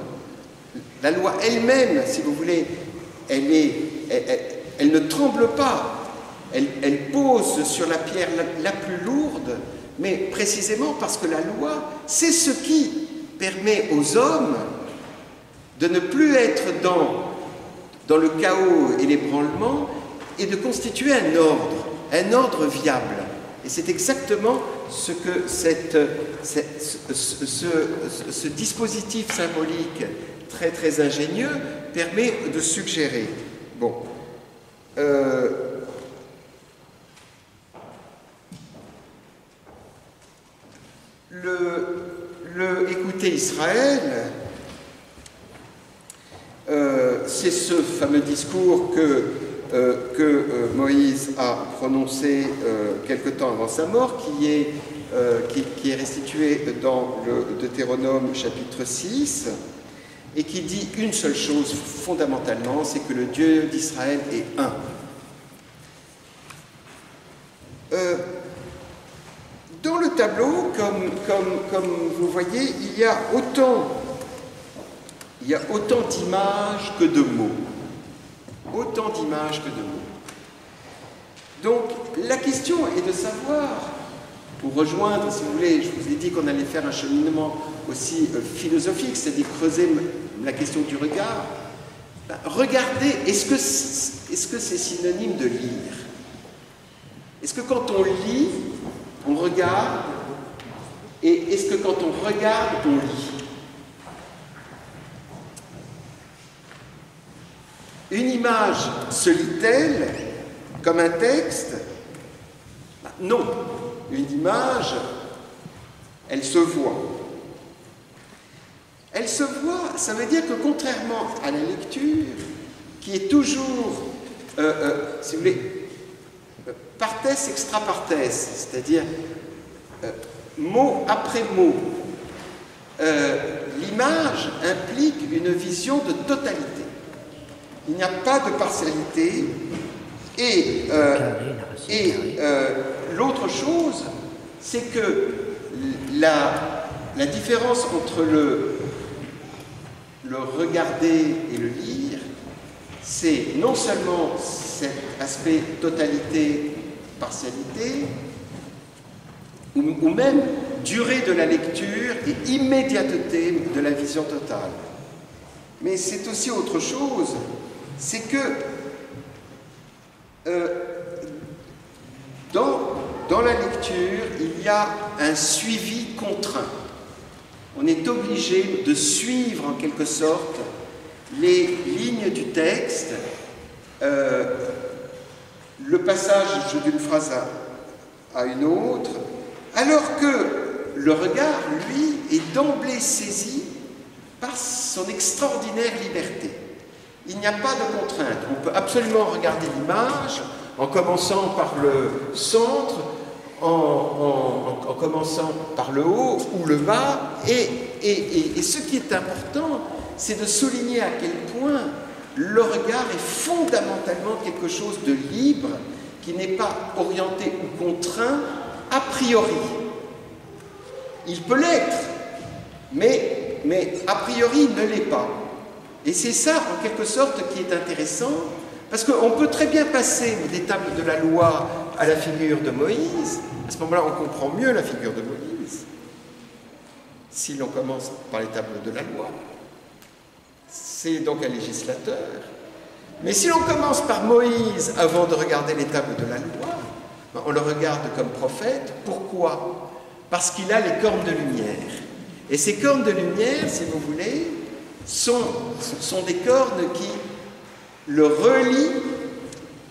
Speaker 2: La loi elle-même, si vous voulez, elle ne tremble pas, elle pose sur la pierre la plus lourde, mais précisément parce que la loi, c'est ce qui permet aux hommes de ne plus être dans le chaos et l'ébranlement et de constituer un ordre viable. Et c'est exactement ce que ce dispositif symbolique très très ingénieux permet de suggérer. Bon. Écoutez Israël, c'est ce fameux discours que que Moïse a prononcé quelque temps avant sa mort, qui est restitué dans le Deutéronome chapitre 6, et qui dit une seule chose fondamentalement, c'est que le Dieu d'Israël est un. Dans le tableau, comme vous voyez, il y a autant d'images que de mots. Autant d'images que de mots. Donc, la question est de savoir, pour rejoindre, si vous voulez, je vous ai dit qu'on allait faire un cheminement aussi philosophique, c'est-à-dire creuser la question du regard. Regardez, est-ce que c'est synonyme de lire? Est-ce que quand on lit, on regarde? Et est-ce que quand on regarde, on lit? Une image se lit-elle comme un texte? Non. Une image, elle se voit. Elle se voit, ça veut dire que contrairement à la lecture, qui est toujours, si vous voulez, partes extra partes, c'est-à-dire mot après mot, l'image implique une vision de totalité. Il n'y a pas de partialité. Et l'autre chose, c'est que la différence entre le regarder et le lire, c'est non seulement cet aspect totalité, partialité, ou même durée de la lecture et immédiateté de la vision totale. Mais c'est aussi autre chose, c'est que dans la lecture, il y a un suivi contraint. On est obligé de suivre en quelque sorte les lignes du texte, le passage d'une phrase à une autre, alors que le regard, lui, est d'emblée saisi par son extraordinaire liberté. Il n'y a pas de contrainte. On peut absolument regarder l'image en commençant par le centre, en commençant par le haut ou le bas. Et ce qui est important, c'est de souligner à quel point le regard est fondamentalement quelque chose de libre, qui n'est pas orienté ou contraint a priori. Il peut l'être, mais a priori il ne l'est pas. Et c'est ça, en quelque sorte, qui est intéressant, parce qu'on peut très bien passer des tables de la loi à la figure de Moïse. À ce moment-là, on comprend mieux la figure de Moïse. Si l'on commence par les tables de la loi, c'est donc un législateur. Mais si l'on commence par Moïse avant de regarder les tables de la loi, on le regarde comme prophète. Pourquoi? Parce qu'il a les cornes de lumière. Et ces cornes de lumière, si vous voulez, sont des cornes qui le relient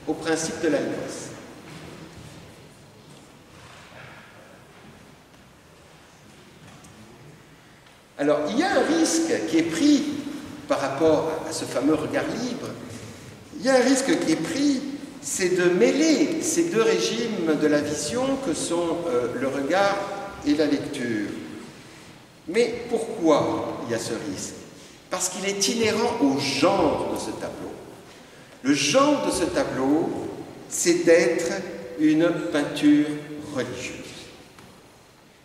Speaker 2: au principe de la noce. Alors, il y a un risque qui est pris par rapport à ce fameux regard libre. Il y a un risque qui est pris, c'est de mêler ces deux régimes de la vision que sont le regard et la lecture. Mais pourquoi il y a ce risque? Parce qu'il est inhérent au genre de ce tableau. Le genre de ce tableau, c'est d'être une peinture religieuse.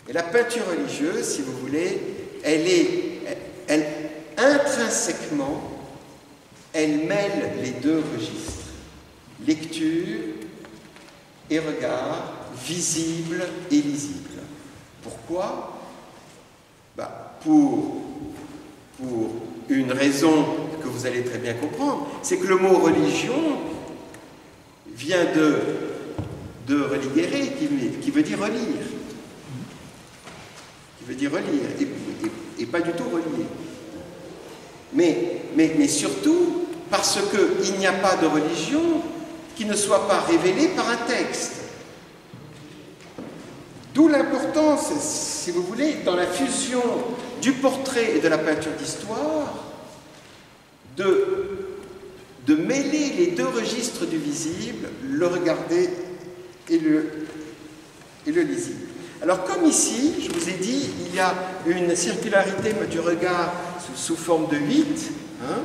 Speaker 2: Et la peinture religieuse, si vous voulez, elle intrinsèquement, elle mêle les deux registres, lecture et regard, visible et lisible. Pourquoi? Pour une raison que vous allez très bien comprendre, c'est que le mot religion vient de religere, qui veut dire relire. Qui veut dire relire, et pas du tout relier. Mais surtout parce qu'il n'y a pas de religion qui ne soit pas révélée par un texte. D'où l'importance, si vous voulez, dans la fusion du portrait et de la peinture d'histoire, de de mêler les deux registres du visible, le regardé et le lisible. Alors comme ici, je vous ai dit, il y a une circularité du regard sous forme de 8, hein,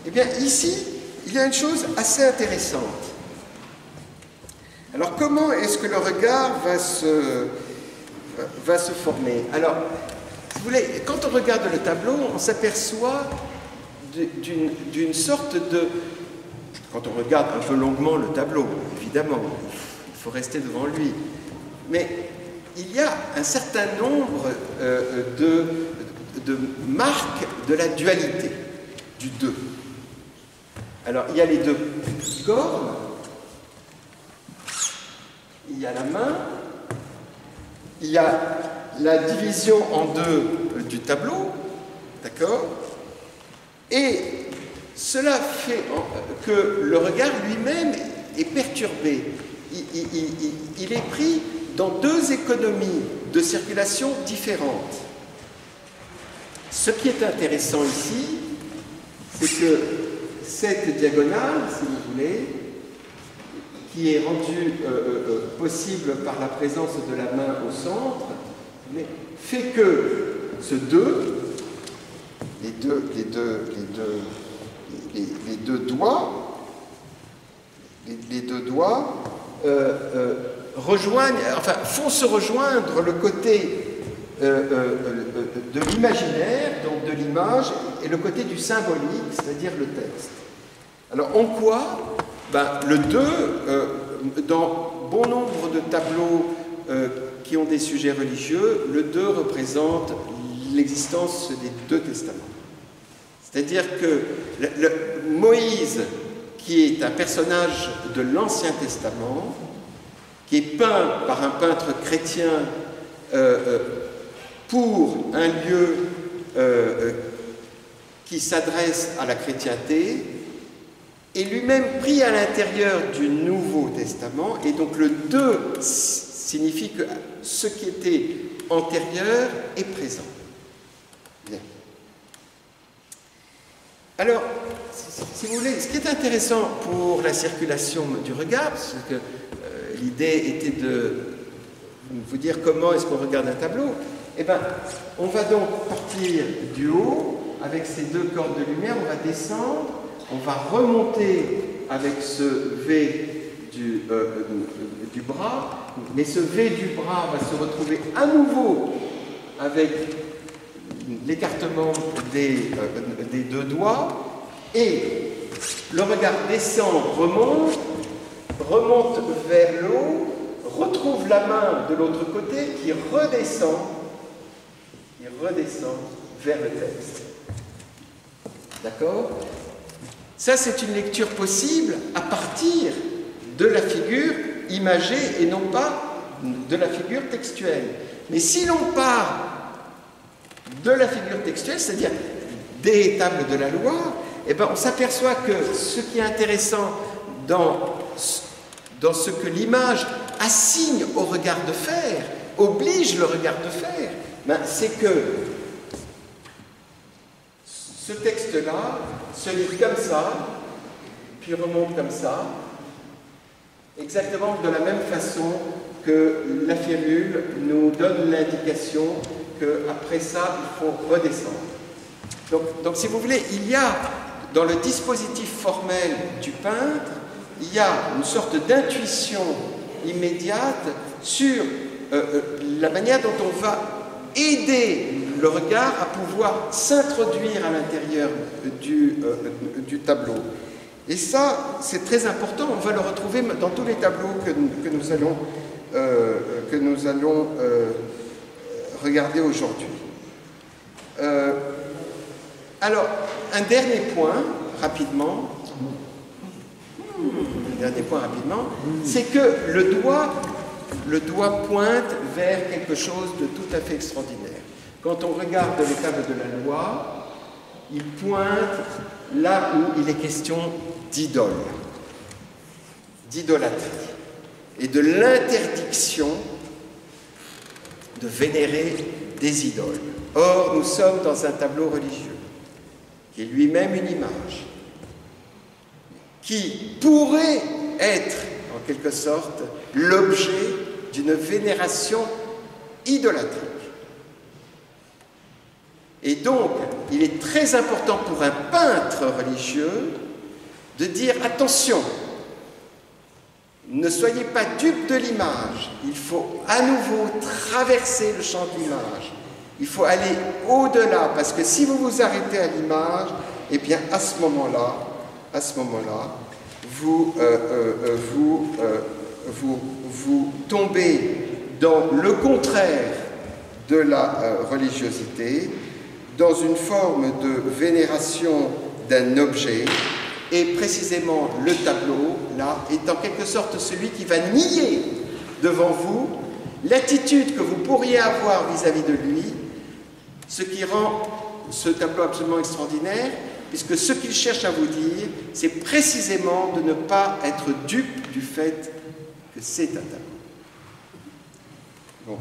Speaker 2: et bien ici, il y a une chose assez intéressante. Alors comment est-ce que le regard va se former? Alors, si vous voulez, quand on regarde le tableau, on s'aperçoit d'une sorte de... Quand on regarde un peu longuement le tableau, évidemment, il faut rester devant lui. Mais il y a un certain nombre de marques de la dualité, du deux. Alors, il y a les deux cornes, il y a la main, il y a la division en deux du tableau, d'accord? Et cela fait que le regard lui-même est perturbé. Il est pris dans deux économies de circulation différentes. Ce qui est intéressant ici, c'est que cette diagonale, si vous voulez, qui est rendue possible par la présence de la main au centre, fait que ce 2, les deux doigts rejoignent, enfin font se rejoindre le côté de l'imaginaire, donc de l'image, et le côté du symbolique, c'est-à-dire le texte. Alors en quoi le 2, dans bon nombre de tableaux qui ont des sujets religieux, le 2 représente l'existence des deux testaments. C'est-à-dire que Moïse, qui est un personnage de l'Ancien Testament, qui est peint par un peintre chrétien pour un lieu qui s'adresse à la chrétienté, est lui-même pris à l'intérieur du Nouveau Testament, et donc le 2 signifie que ce qui était antérieur est présent. Bien. Alors, si vous voulez, ce qui est intéressant pour la circulation du regard, parce que l'idée était de vous dire comment est-ce qu'on regarde un tableau, eh bien, on va donc partir du haut, avec ces deux cordes de lumière, on va descendre, on va remonter avec ce V du bras, mais ce V du bras va se retrouver à nouveau avec l'écartement des deux doigts, et le regard descend, remonte vers le haut, retrouve la main de l'autre côté qui redescend vers le texte. D'accord? Ça, c'est une lecture possible à partir de la figure imagée et non pas de la figure textuelle. Mais si l'on part de la figure textuelle, c'est-à-dire des tables de la loi, eh ben, on s'aperçoit que ce qui est intéressant dans ce que l'image assigne au regard de fer, oblige le regard de fer, ben, c'est que ce texte-là se lit comme ça, puis remonte comme ça, exactement de la même façon que la férule nous donne l'indication qu'après ça, il faut redescendre. Donc, si vous voulez, il y a, dans le dispositif formel du peintre, il y a une sorte d'intuition immédiate sur la manière dont on va aider le regard à pouvoir s'introduire à l'intérieur du tableau. Et ça, c'est très important, on va le retrouver dans tous les tableaux que nous allons regarder aujourd'hui. Alors, un dernier point, rapidement, c'est que le doigt pointe vers quelque chose de tout à fait extraordinaire. Quand on regarde les tables de la loi, il pointe là où il est question d'idole, d'idolâtrie, et de l'interdiction de vénérer des idoles. Or, nous sommes dans un tableau religieux, qui est lui-même une image, qui pourrait être, en quelque sorte, l'objet d'une vénération idolâtrique. Et donc, il est très important pour un peintre religieux de dire « Attention, ne soyez pas dupes de l'image, il faut à nouveau traverser le champ de l'image, il faut aller au-delà, parce que si vous vous arrêtez à l'image, eh bien à ce moment-là, vous tombez dans le contraire de la religiosité, dans une forme de vénération d'un objet, et précisément le tableau, là, est en quelque sorte celui qui va nier devant vous l'attitude que vous pourriez avoir vis-à-vis de lui, ce qui rend ce tableau absolument extraordinaire, puisque ce qu'il cherche à vous dire, c'est précisément de ne pas être dupe du fait que c'est un tableau. Bon.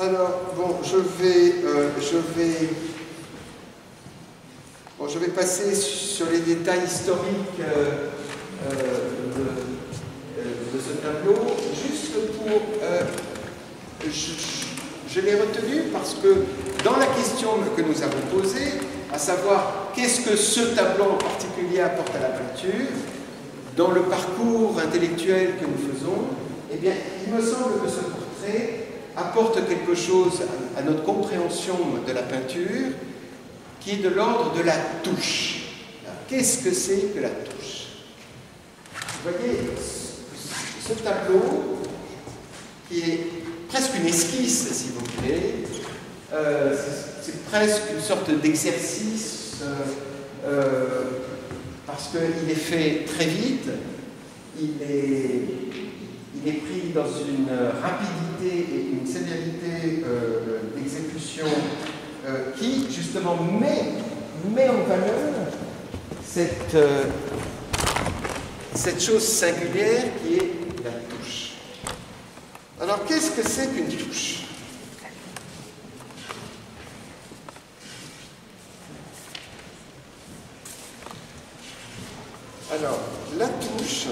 Speaker 2: Alors, bon, je vais passer sur les détails historiques de ce tableau, juste pour... je l'ai retenu parce que dans la question que nous avons posée, à savoir qu'est-ce que ce tableau en particulier apporte à la peinture, dans le parcours intellectuel que nous faisons, eh bien, il me semble que ce portrait apporte quelque chose à notre compréhension de la peinture qui est de l'ordre de la touche. Qu'est-ce que c'est que la touche? Vous voyez, ce tableau, qui est presque une esquisse, si vous voulez, c'est presque une sorte d'exercice, parce qu'il est fait très vite, il est pris dans une rapidité et une célérité d'exécution qui, justement, met en valeur cette chose singulière qui est la touche. Alors, qu'est-ce que c'est qu'une touche? Alors, la touche,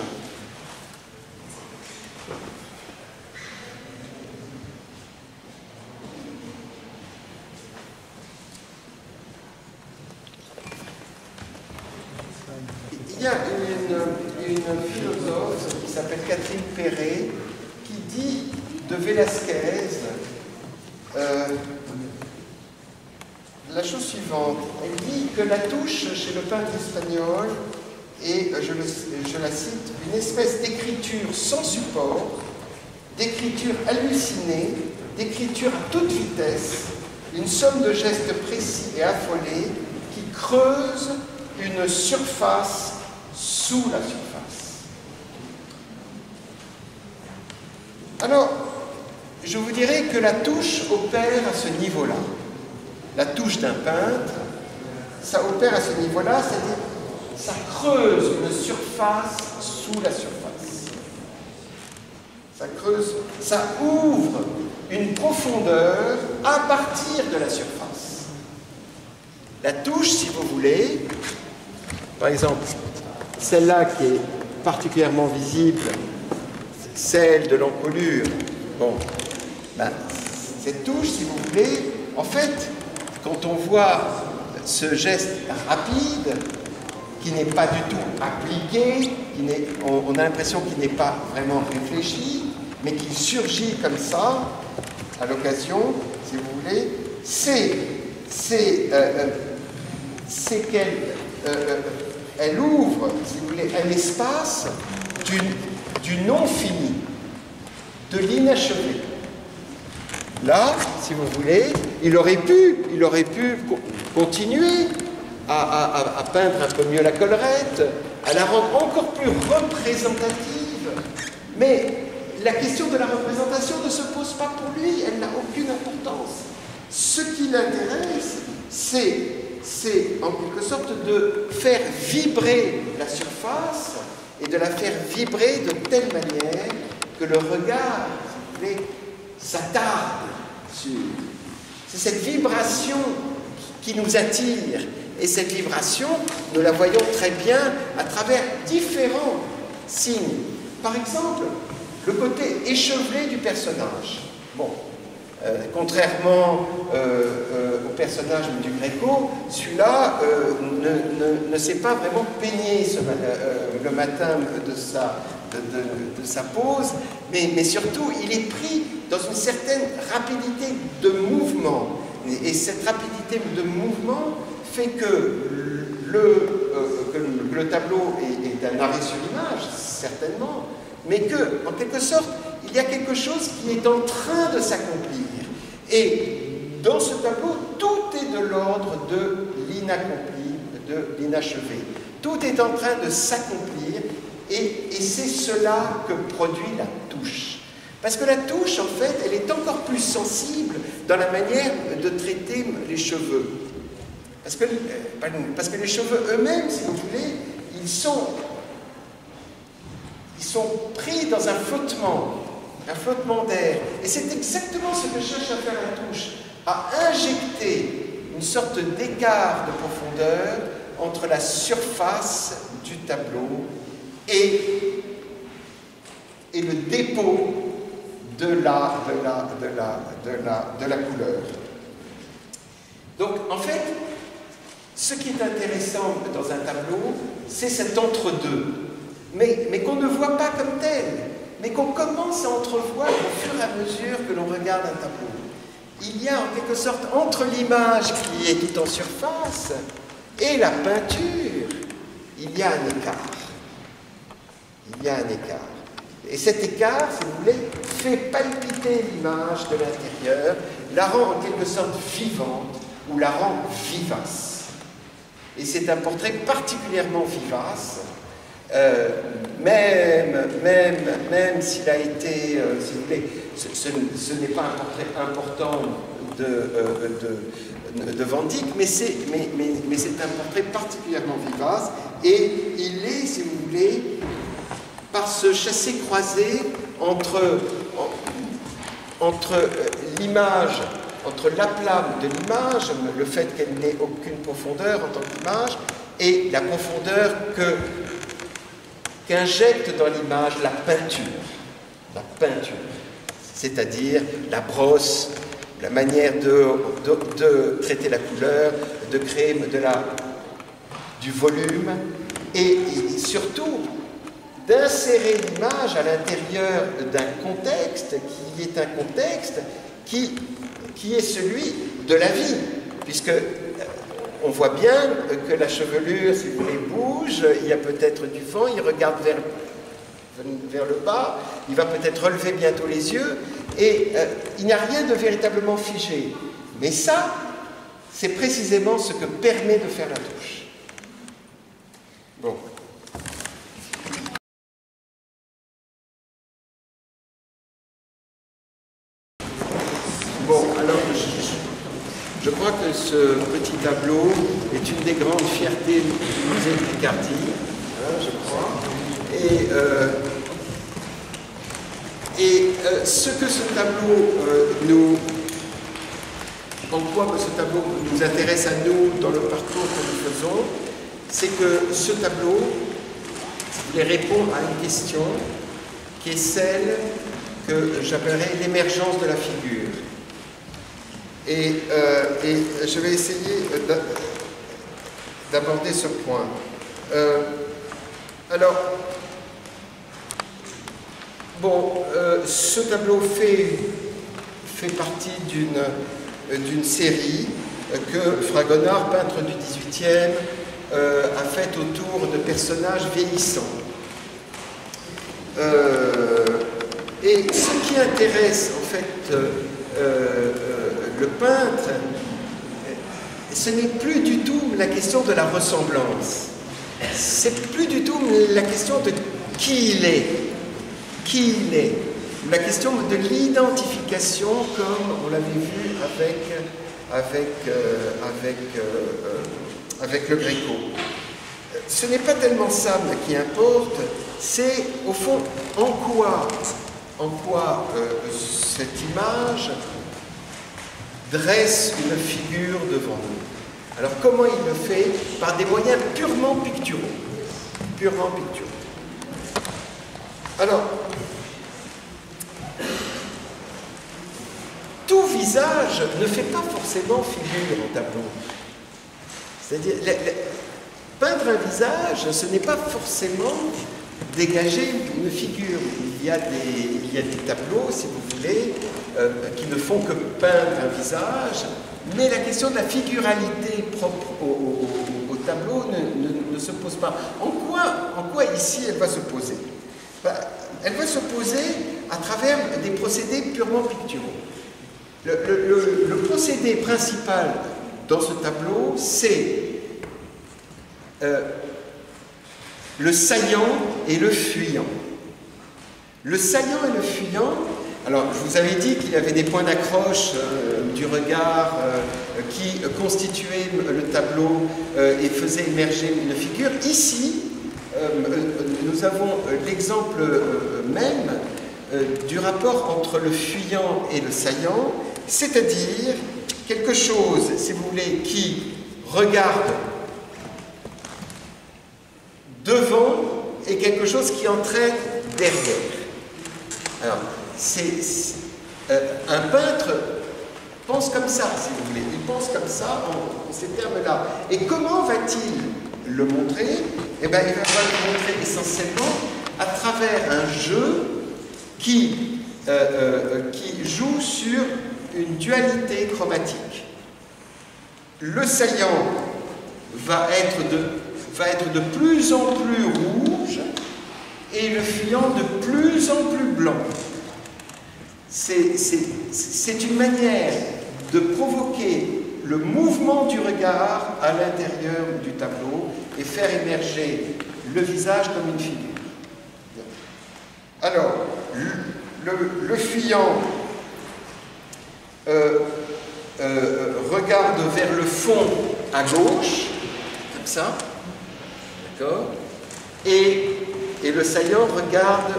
Speaker 2: il y a une philosophe qui s'appelle Catherine Perret qui dit de Velázquez la chose suivante. Elle dit que la touche chez le peintre espagnol est, je la cite, une espèce d'écriture sans support, d'écriture hallucinée, d'écriture à toute vitesse, une somme de gestes précis et affolés qui creusent une surface sous la surface. Alors, je vous dirais que la touche opère à ce niveau-là. La touche d'un peintre, ça opère à ce niveau-là, c'est-à-dire ça creuse une surface sous la surface. Ça creuse, ça ouvre une profondeur à partir de la surface. La touche, si vous voulez, par exemple, celle-là qui est particulièrement visible, celle de l'encolure. Bon, ben, cette touche, si vous voulez, en fait, quand on voit ce geste rapide, qui n'est pas du tout appliqué, on a l'impression qu'il n'est pas vraiment réfléchi, mais qu'il surgit comme ça, à l'occasion, si vous voulez, c'est qu'elle ouvre, si vous voulez, un espace du non fini, de l'inachevé. Là, si vous voulez, il aurait pu continuer à peindre un peu mieux la collerette, à la rendre encore plus représentative. Mais la question de la représentation ne se pose pas pour lui, elle n'a aucune importance. Ce qui l'intéresse, c'est en quelque sorte de faire vibrer la surface et de la faire vibrer de telle manière que le regard, si vous voulez, s'attarde sur. C'est cette vibration qui nous attire. Et cette vibration, nous la voyons très bien à travers différents signes. Par exemple, le côté échevelé du personnage. Bon, contrairement au personnage du Gréco, celui-là ne s'est pas vraiment peigné le matin de sa pose, mais surtout, il est pris dans une certaine rapidité de mouvement. Et cette rapidité de mouvement fait que le tableau est un arrêt sur l'image, certainement, mais que, en quelque sorte, il y a quelque chose qui est en train de s'accomplir. Et dans ce tableau, tout est de l'ordre de l'inaccompli, de l'inachevé. Tout est en train de s'accomplir, et c'est cela que produit la touche. Parce que la touche, en fait, elle est encore plus sensible dans la manière de traiter les cheveux. Parce que les cheveux eux-mêmes, si vous voulez, ils sont pris dans un flottement d'air. Et c'est exactement ce que cherche à faire la touche, à injecter une sorte d'écart de profondeur entre la surface du tableau et le dépôt de la couleur. Donc, en fait, ce qui est intéressant dans un tableau, c'est cet entre-deux, mais qu'on ne voit pas comme tel, mais qu'on commence à entrevoir au fur et à mesure que l'on regarde un tableau. Il y a en quelque sorte, entre l'image qui est tout en surface et la peinture, il y a un écart. Il y a un écart. Et cet écart, si vous voulez, fait palpiter l'image de l'intérieur, la rend en quelque sorte vivante ou la rend vivace. Et c'est un portrait particulièrement vivace, même s'il a été, si vous voulez, ce n'est pas un portrait important de Van Dyck, mais c'est un portrait particulièrement vivace, et il est, si vous voulez, par ce chassé-croisé entre l'image, entre l'aplame de l'image, le fait qu'elle n'ait aucune profondeur en tant qu'image, et la profondeur qu'injecte dans l'image la peinture, c'est-à-dire la brosse, la manière de traiter la couleur, de créer du volume, et surtout d'insérer l'image à l'intérieur d'un contexte qui est un contexte qui est celui de la vie, puisque on voit bien que la chevelure, si vous voulez, bouge, il y a peut-être du vent, il regarde vers le bas, il va peut-être relever bientôt les yeux, et il n'y a rien de véritablement figé. Mais ça, c'est précisément ce que permet de faire la touche. Bon. Bon, alors, je crois que ce petit tableau est une des grandes fiertés du musée de Picardie, je crois. Ce que ce tableau en quoi ce tableau nous intéresse à nous dans le parcours que nous faisons, c'est que ce tableau, il répond à une question qui est celle que j'appellerais l'émergence de la figure. Et je vais essayer d'aborder ce point. Ce tableau fait partie d'une série que Fragonard, peintre du XVIIIe, a faite autour de personnages vieillissants. Et ce qui intéresse en fait le peintre, ce n'est plus du tout la question de la ressemblance. C'est plus du tout la question de qui il est. Qui il est. La question de l'identification, comme on l'avait vu avec le Gréco. ce n'est pas tellement ça qui importe, c'est au fond en quoi cette image dresse une figure devant nous. Alors comment il le fait? Par des moyens purement picturaux. Purement picturaux. Alors, tout visage ne fait pas forcément figure en tableau. C'est-à-dire, peindre un visage, ce n'est pas forcément dégager une figure. Il y a des tableaux, si vous voulez, qui ne font que peindre un visage, mais la question de la figuralité propre au tableau ne se pose pas. En quoi ici elle va se poser? Elle va se poser à travers des procédés purement picturaux. Le procédé principal dans ce tableau, c'est le saillant et le fuyant. Le saillant et le fuyant, alors je vous avais dit qu'il y avait des points d'accroche du regard qui constituaient le tableau et faisaient émerger une figure. Ici, nous avons l'exemple même du rapport entre le fuyant et le saillant, c'est-à-dire quelque chose, si vous voulez, qui regarde devant et quelque chose qui entraîne derrière. Alors, un peintre pense comme ça, si vous voulez. Il pense comme ça, en ces termes-là. Et comment va-t-il le montrer? Eh bien, il va le montrer essentiellement à travers un jeu qui joue sur une dualité chromatique. Le saillant va être de plus en plus rouge et le fuyant de plus en plus blanc. C'est une manière de provoquer le mouvement du regard à l'intérieur du tableau et faire émerger le visage comme une figure. Alors, le fuyant regarde vers le fond à gauche, comme ça, d'accord, et le saillant regarde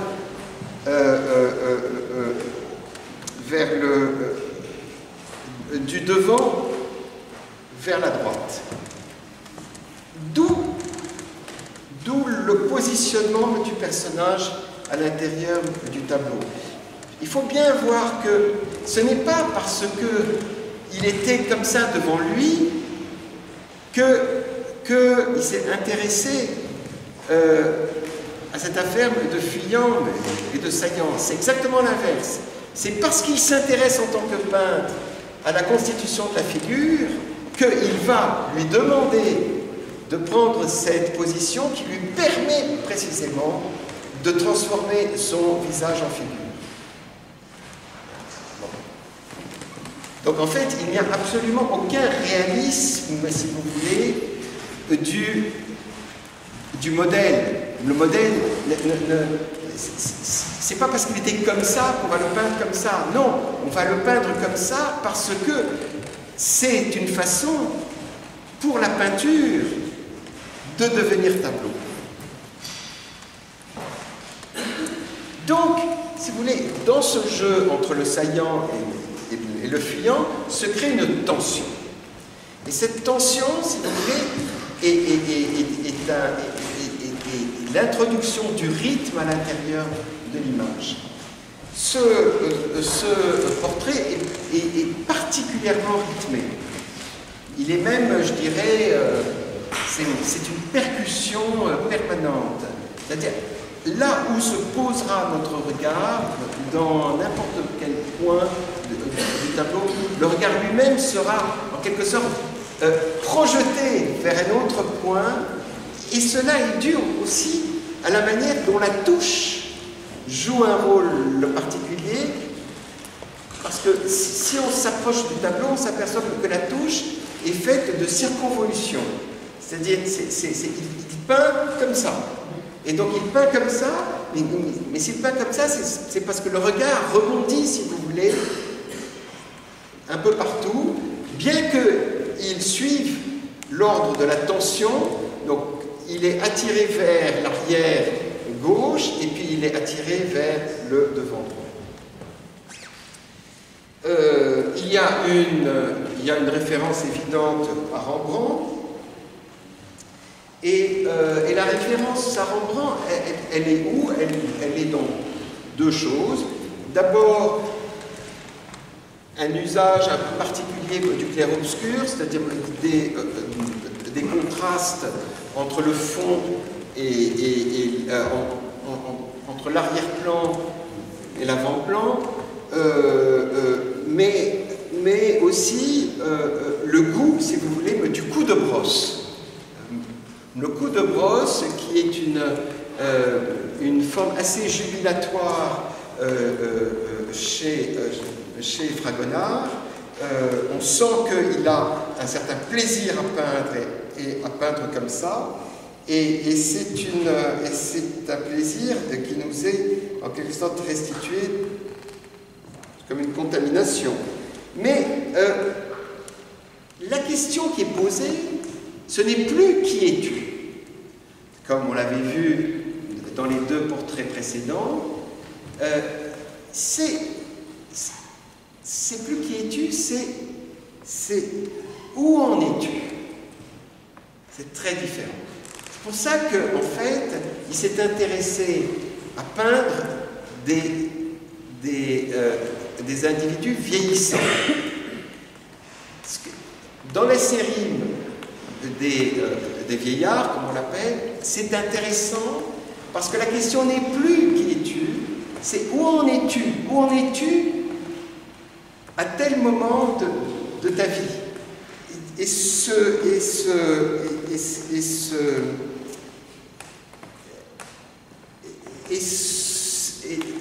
Speaker 2: vers du devant vers la droite. D'où le positionnement du personnage à l'intérieur du tableau. Il faut bien voir que ce n'est pas parce qu'il était comme ça devant lui qu'il s'est intéressé à cette affaire de fuyant et de saillant. C'est exactement l'inverse. C'est parce qu'il s'intéresse en tant que peintre à la constitution de la figure qu'il va lui demander de prendre cette position qui lui permet précisément de transformer son visage en figure. Bon. Donc en fait, il n'y a absolument aucun réalisme, si vous voulez, du modèle. Le modèle, c'est pas parce qu'il était comme ça qu'on va le peindre comme ça. Non, on va le peindre comme ça parce que c'est une façon pour la peinture de devenir tableau. Donc, si vous voulez, dans ce jeu entre le saillant et le fuyant, se crée une tension. Et cette tension, si vous voulez, est l'introduction du rythme à l'intérieur de l'image. Ce portrait est particulièrement rythmé. Il est même, je dirais, c'est une percussion permanente. C'est-à-dire, là où se posera notre regard, dans n'importe quel point du tableau, le regard lui-même sera, en quelque sorte, projeté vers un autre point, et cela est dû aussi à la manière dont la touche joue un rôle particulier, parce que si on s'approche du tableau, on s'aperçoit que la touche est faite de circonvolution. C'est-à-dire, il peint comme ça. Et donc il peint comme ça, mais s'il peint comme ça, c'est parce que le regard rebondit, si vous voulez, un peu partout, bien qu'il suive l'ordre de la tension. Donc il est attiré vers l'arrière gauche et puis il est attiré vers le devant droit. Il y a une référence évidente à Rembrandt, et la référence à Rembrandt, elle est où? Elle est dans deux choses. D'abord, un usage un peu particulier du clair-obscur, c'est-à-dire des contrastes entre le fond et entre l'arrière-plan et l'avant-plan, mais aussi le goût, si vous voulez, du coup de brosse. Le coup de brosse, qui est une forme assez jubilatoire chez Fragonard. On sent qu'il a un certain plaisir à peindre et à peindre comme ça, et c'est un plaisir qui nous est en quelque sorte restitué comme une contamination. Mais la question qui est posée, ce n'est plus qui es-tu, comme on l'avait vu dans les deux portraits précédents. C'est plus qui es-tu, c'est où en es-tu. C'est très différent. C'est pour ça qu'en fait, il s'est intéressé à peindre des individus vieillissants. Dans la série des vieillards, comme on l'appelle, c'est intéressant parce que la question n'est plus qui es-tu, c'est où en es-tu? Où en es-tu à tel moment de ta vie? Et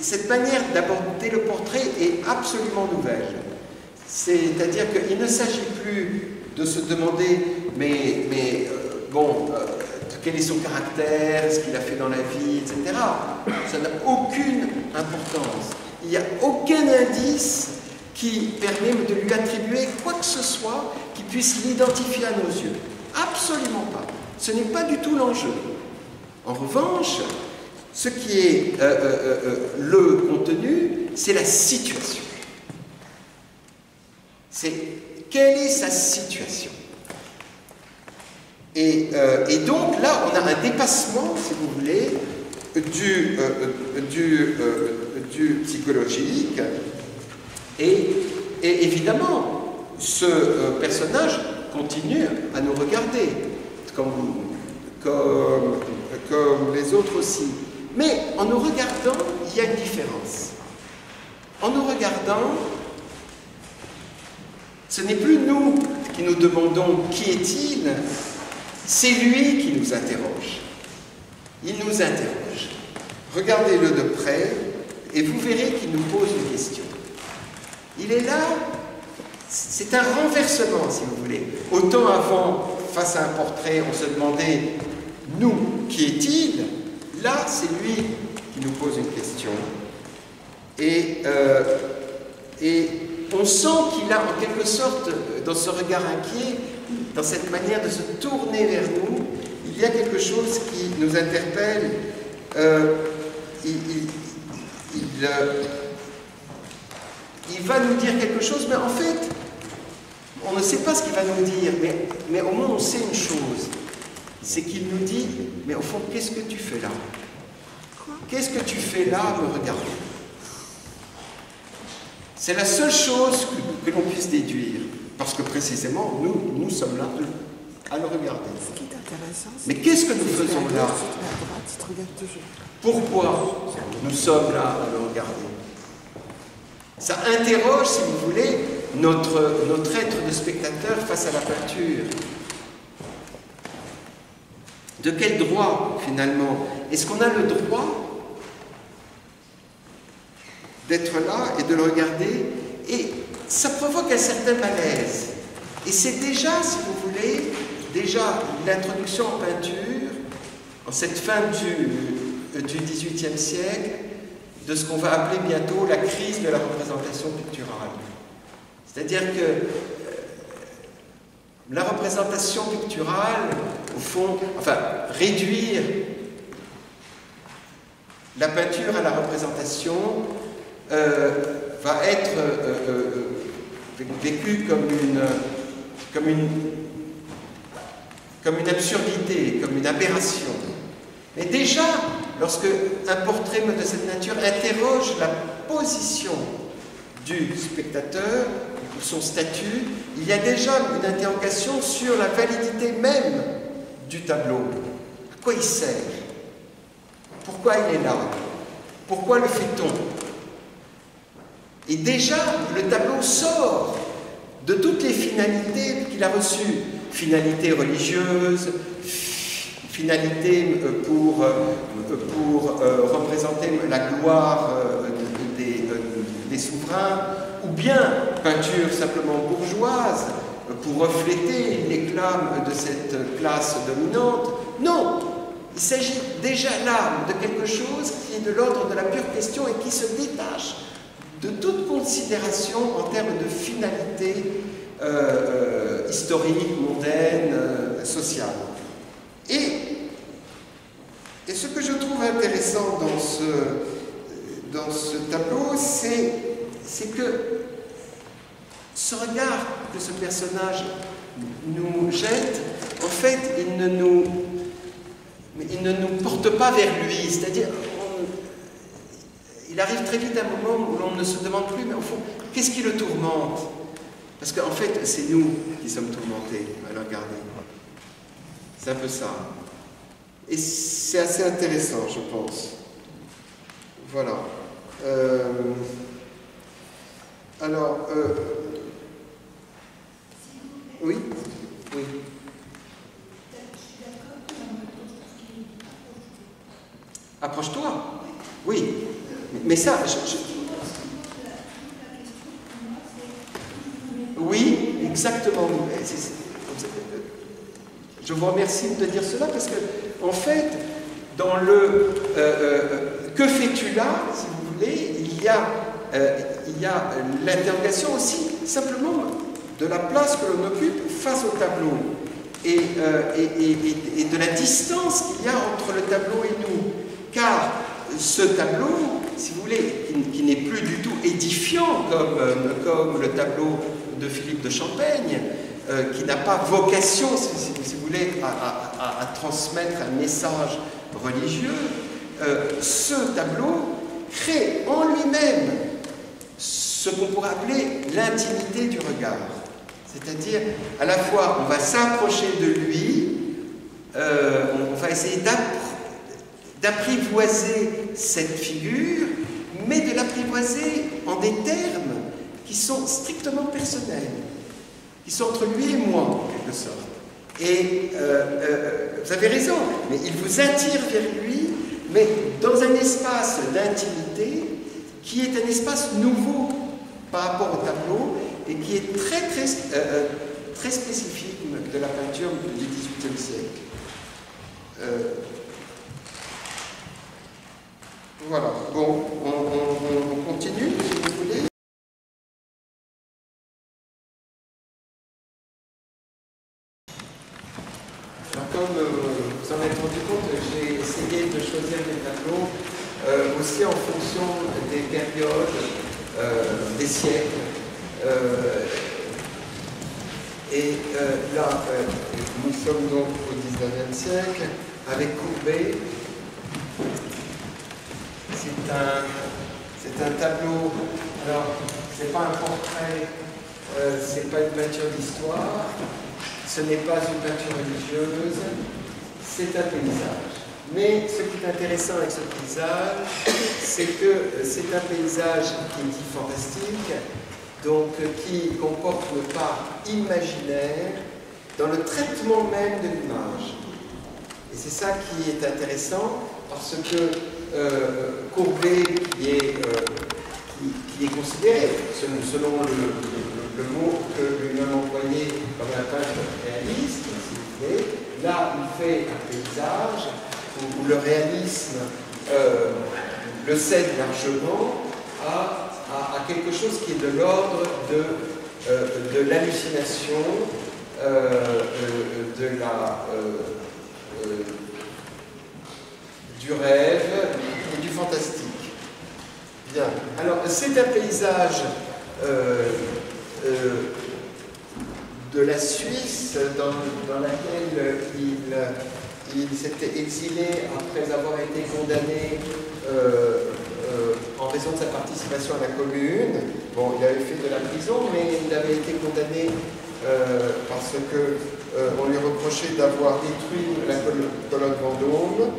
Speaker 2: cette manière d'aborder le portrait est absolument nouvelle. C'est-à-dire qu'il ne s'agit plus de se demander, quel est son caractère, ce qu'il a fait dans la vie, etc. Ça n'a aucune importance. Il n'y a aucun indice qui permet de lui attribuer quoi que ce soit qui puisse l'identifier à nos yeux. Absolument pas. Ce n'est pas du tout l'enjeu. En revanche, ce qui est le contenu, c'est la situation. C'est quelle est sa situation. Et donc là, on a un dépassement, si vous voulez, du psychologique. Et évidemment, ce personnage continue à nous regarder, comme les autres aussi. Mais en nous regardant, il y a une différence. En nous regardant, ce n'est plus nous qui nous demandons qui est-il, c'est lui qui nous interroge. Il nous interroge. Regardez-le de près et vous verrez qu'il nous pose une question. Il est là, c'est un renversement si vous voulez. Autant avant, face à un portrait, on se demandait, nous, qui est-il? Là, c'est lui qui nous pose une question. Et on sent qu'il a en quelque sorte, dans ce regard inquiet, dans cette manière de se tourner vers nous, il y a quelque chose qui nous interpelle. Il va nous dire quelque chose, mais en fait, on ne sait pas ce qu'il va nous dire, mais au moins on sait une chose, c'est qu'il nous dit, mais au fond, qu'est-ce que tu fais là? Qu'est-ce que tu fais là à me regarder? C'est la seule chose que l'on puisse déduire, parce que précisément, nous sommes là à le regarder.
Speaker 3: Ce qui est intéressant,
Speaker 2: mais qu'est-ce que nous faisons là? Pourquoi nous sommes là à le regarder? Ça interroge, si vous voulez, notre être de spectateur face à la peinture. De quel droit, finalement? Est-ce qu'on a le droit d'être là et de le regarder? Et ça provoque un certain malaise. Et c'est déjà, si vous voulez, l'introduction en peinture, en cette fin du XVIIIe siècle, de ce qu'on va appeler bientôt la crise de la représentation picturale. C'est-à-dire que la représentation picturale au fond, enfin, réduire la peinture à la représentation va être vécu comme une absurdité, comme une aberration. Mais déjà, lorsque un portrait de cette nature interroge la position du spectateur, ou son statut, il y a déjà une interrogation sur la validité même du tableau. À quoi il sert? Pourquoi il est là? Pourquoi le fait-on? Et déjà, le tableau sort de toutes les finalités qu'il a reçues. Finalité religieuse, finalité pour représenter la gloire des souverains, ou bien peinture simplement bourgeoise pour refléter l'éclat de cette classe dominante. Non, il s'agit déjà là de quelque chose qui est de l'ordre de la pure question et qui se détache de toute considération en termes de finalité historique, mondaine, sociale. Et ce que je trouve intéressant dans ce tableau, c'est que ce regard que ce personnage nous jette, en fait, il ne nous porte pas vers lui, c'est-à-dire il arrive très vite un moment où l'on ne se demande plus, mais au fond, qu'est-ce qui le tourmente? Parce qu'en fait, c'est nous qui sommes tourmentés à le regarder. C'est un peu ça. Et c'est assez intéressant, je pense. Voilà. Alors, oui? Oui. Approche-toi. Oui. Mais ça, oui, exactement. Je vous remercie de dire cela parce que, en fait, dans le que fais-tu là, si vous voulez, il y a l'interrogation aussi simplement de la place que l'on occupe face au tableau et de la distance qu'il y a entre le tableau et nous. Car ce tableau, si vous voulez, qui n'est plus du tout édifiant comme le tableau de Philippe de Champaigne, qui n'a pas vocation, si vous voulez, à transmettre un message religieux, ce tableau crée en lui-même ce qu'on pourrait appeler l'intimité du regard. C'est-à-dire, à la fois, on va s'approcher de lui, on va essayer d'apprivoiser cette figure, mais de l'apprivoiser en des termes qui sont strictement personnels, qui sont entre lui et moi, en quelque sorte. Et vous avez raison, mais il vous attire vers lui, mais dans un espace d'intimité qui est un espace nouveau par rapport au tableau et qui est très spécifique de la peinture du XVIIIe siècle. Voilà, bon, on continue, si vous voulez. Alors, comme vous en êtes rendu compte, j'ai essayé de choisir des tableaux aussi en fonction des périodes, des siècles. Là, nous sommes donc au XIXe siècle avec Courbet. C'est un tableau, alors c'est pas un portrait, c'est pas une peinture d'histoire, ce n'est pas une peinture religieuse, c'est un paysage. Mais ce qui est intéressant avec ce paysage, c'est que c'est un paysage qui est dit fantastique, donc qui comporte une part imaginaire dans le traitement même de l'image. Et c'est ça qui est intéressant, parce que Courbet, qui est considéré, selon le mot que lui-même employé comme un peintre réaliste, si vous voulez, là il fait un paysage où le réalisme le cède largement à quelque chose qui est de l'ordre de l'hallucination, du rêve et du fantastique. Bien. Alors, c'est un paysage de la Suisse dans laquelle il s'était exilé après avoir été condamné en raison de sa participation à la Commune. Bon, il avait fait de la prison, mais il avait été condamné parce que on lui reprochait d'avoir détruit la colonne Vendôme.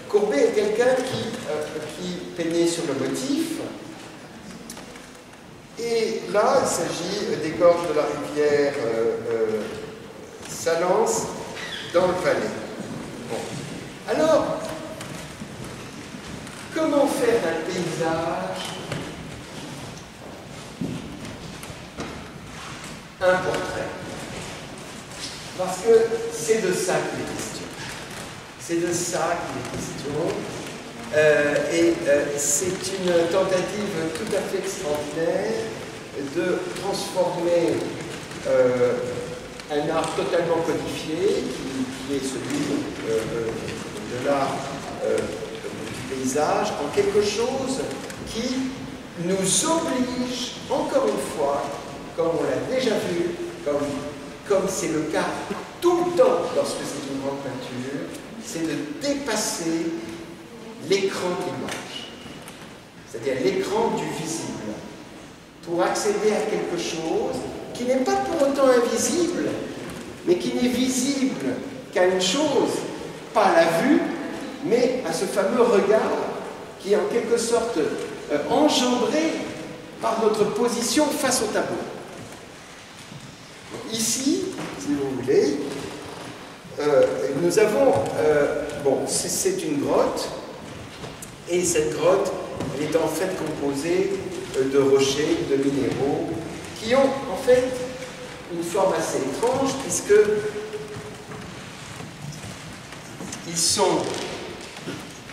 Speaker 2: Courbet est quelqu'un qui peignait sur le motif. Et là, il s'agit des gorges de la rivière Salence dans le Valais. Bon. Alors, comment faire d'un paysage un portrait? Parce que c'est de ça qu'il est question. C'est de ça qu'il est question. C'est une tentative tout à fait extraordinaire de transformer un art totalement codifié, qui est celui de l'art du paysage, en quelque chose qui nous oblige, encore une fois, comme on l'a déjà vu, comme c'est le cas tout le temps lorsque c'est une grande peinture, c'est de dépasser l'écran d'image, c'est-à-dire l'écran du visible, pour accéder à quelque chose qui n'est pas pour autant invisible, mais qui n'est visible qu'à une chose, pas à la vue, mais à ce fameux regard qui est en quelque sorte engendré par notre position face au tableau. Donc ici, si vous voulez, nous avons, bon, c'est une grotte, et cette grotte, elle est en fait composée de rochers, de minéraux, qui ont en fait une forme assez étrange, puisque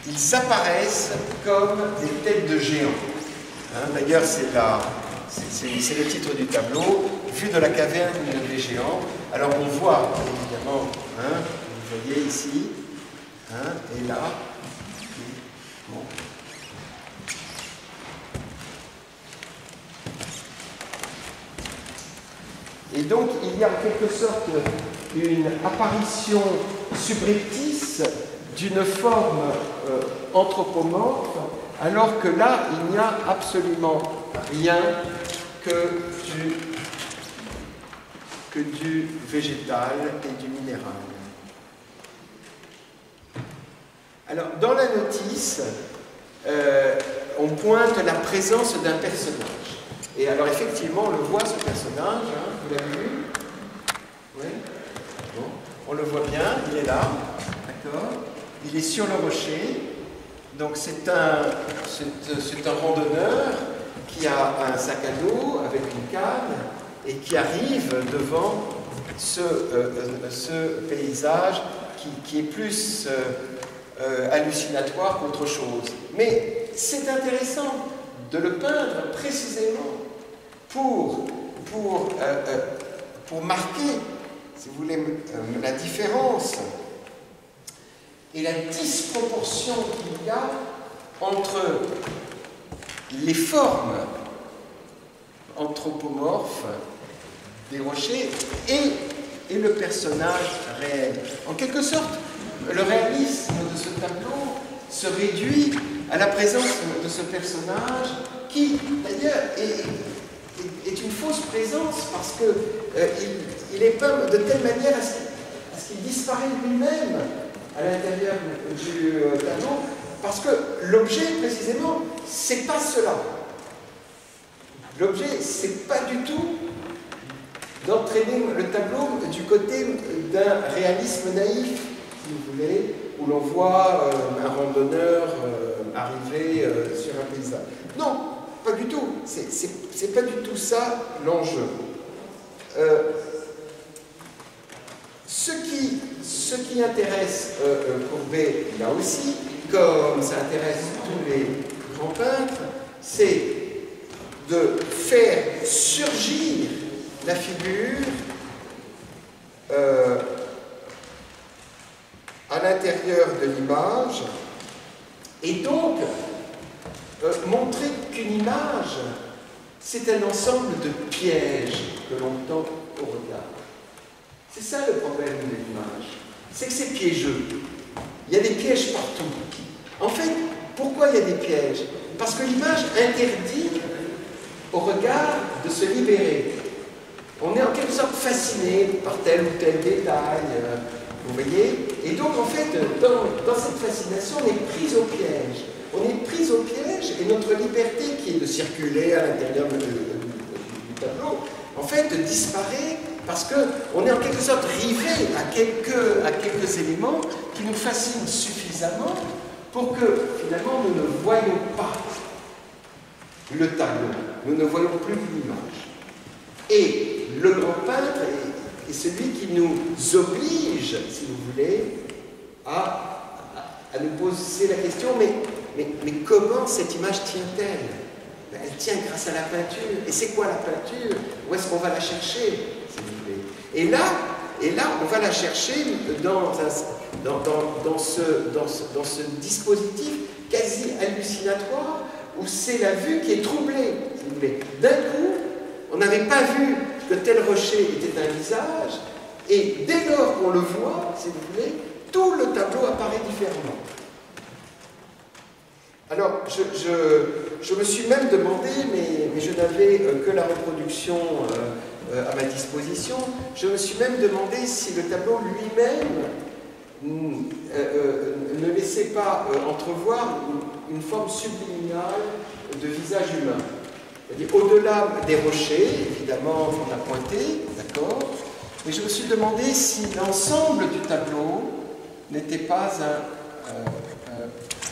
Speaker 2: ils apparaissent comme des têtes de géants. Hein, d'ailleurs, c'est le titre du tableau, vue de la caverne des géants. Alors on voit évidemment, hein, vous voyez ici, hein, et là. Bon. Et donc il y a en quelque sorte une apparition subreptice d'une forme anthropomorphe, alors que là il n'y a absolument rien que du végétal et du minéral. Alors, dans la notice, on pointe la présence d'un personnage. Et alors, effectivement, on le voit, ce personnage, hein, vous l'avez vu? Oui? Bon. On le voit bien, il est là, d'accord? Il est sur le rocher. Donc, c'est un randonneur qui a un sac à dos avec une canne et qui arrive devant ce paysage qui est plus hallucinatoire qu'autre chose. Mais c'est intéressant de le peindre précisément pour marquer, si vous voulez, la différence et la disproportion qu'il y a entre les formes anthropomorphes des rochers et le personnage réel. En quelque sorte, le réalisme de ce tableau se réduit à la présence de ce personnage qui, d'ailleurs, est une fausse présence parce qu'il est peint de telle manière à ce qu'il disparaît lui-même à l'intérieur du tableau, parce que l'objet, précisément, c'est pas cela. L'objet, c'est pas du tout d'entraîner le tableau du côté d'un réalisme naïf, si vous voulez, où l'on voit un randonneur arriver sur un paysage. Non, pas du tout. C'est pas du tout ça l'enjeu. Ce qui intéresse Courbet, là aussi, comme ça intéresse tous les grands peintres, c'est de faire surgir la figure à l'intérieur de l'image, et donc montrer qu'une image, c'est un ensemble de pièges que l'on tend au regard. C'est ça le problème de l'image, c'est que c'est piégeux. Il y a des pièges partout. En fait, pourquoi il y a des pièges? Parce que l'image interdit au regard de se libérer. On est en quelque sorte fasciné par tel ou tel détail, vous voyez? Et donc, en fait, dans cette fascination, on est pris au piège. On est pris au piège et notre liberté, qui est de circuler à l'intérieur du tableau, en fait, disparaît parce qu'on est en quelque sorte rivé à quelques éléments qui nous fascinent suffisamment pour que, finalement, nous ne voyons pas le tableau. Nous ne voyons plus l'image. Et le grand peintre est celui qui nous oblige, si vous voulez, à nous poser la question, mais comment cette image tient-elle? Elle tient grâce à la peinture. Et c'est quoi la peinture? Où est-ce qu'on va la chercher, si vous voulez? Et là, on va la chercher dans ce dispositif quasi hallucinatoire où c'est la vue qui est troublée, si vous voulez. D'un coup, on n'avait pas vu que tel rocher était un visage, et dès lors qu'on le voit, si vous voulez, tout le tableau apparaît différemment. Alors, je me suis même demandé, mais je n'avais que la reproduction à ma disposition, je me suis même demandé si le tableau lui-même ne laissait pas entrevoir une forme subliminale de visage humain. C'est-à-dire au-delà des rochers, évidemment, on a pointé, d'accord, mais je me suis demandé si l'ensemble du tableau n'était pas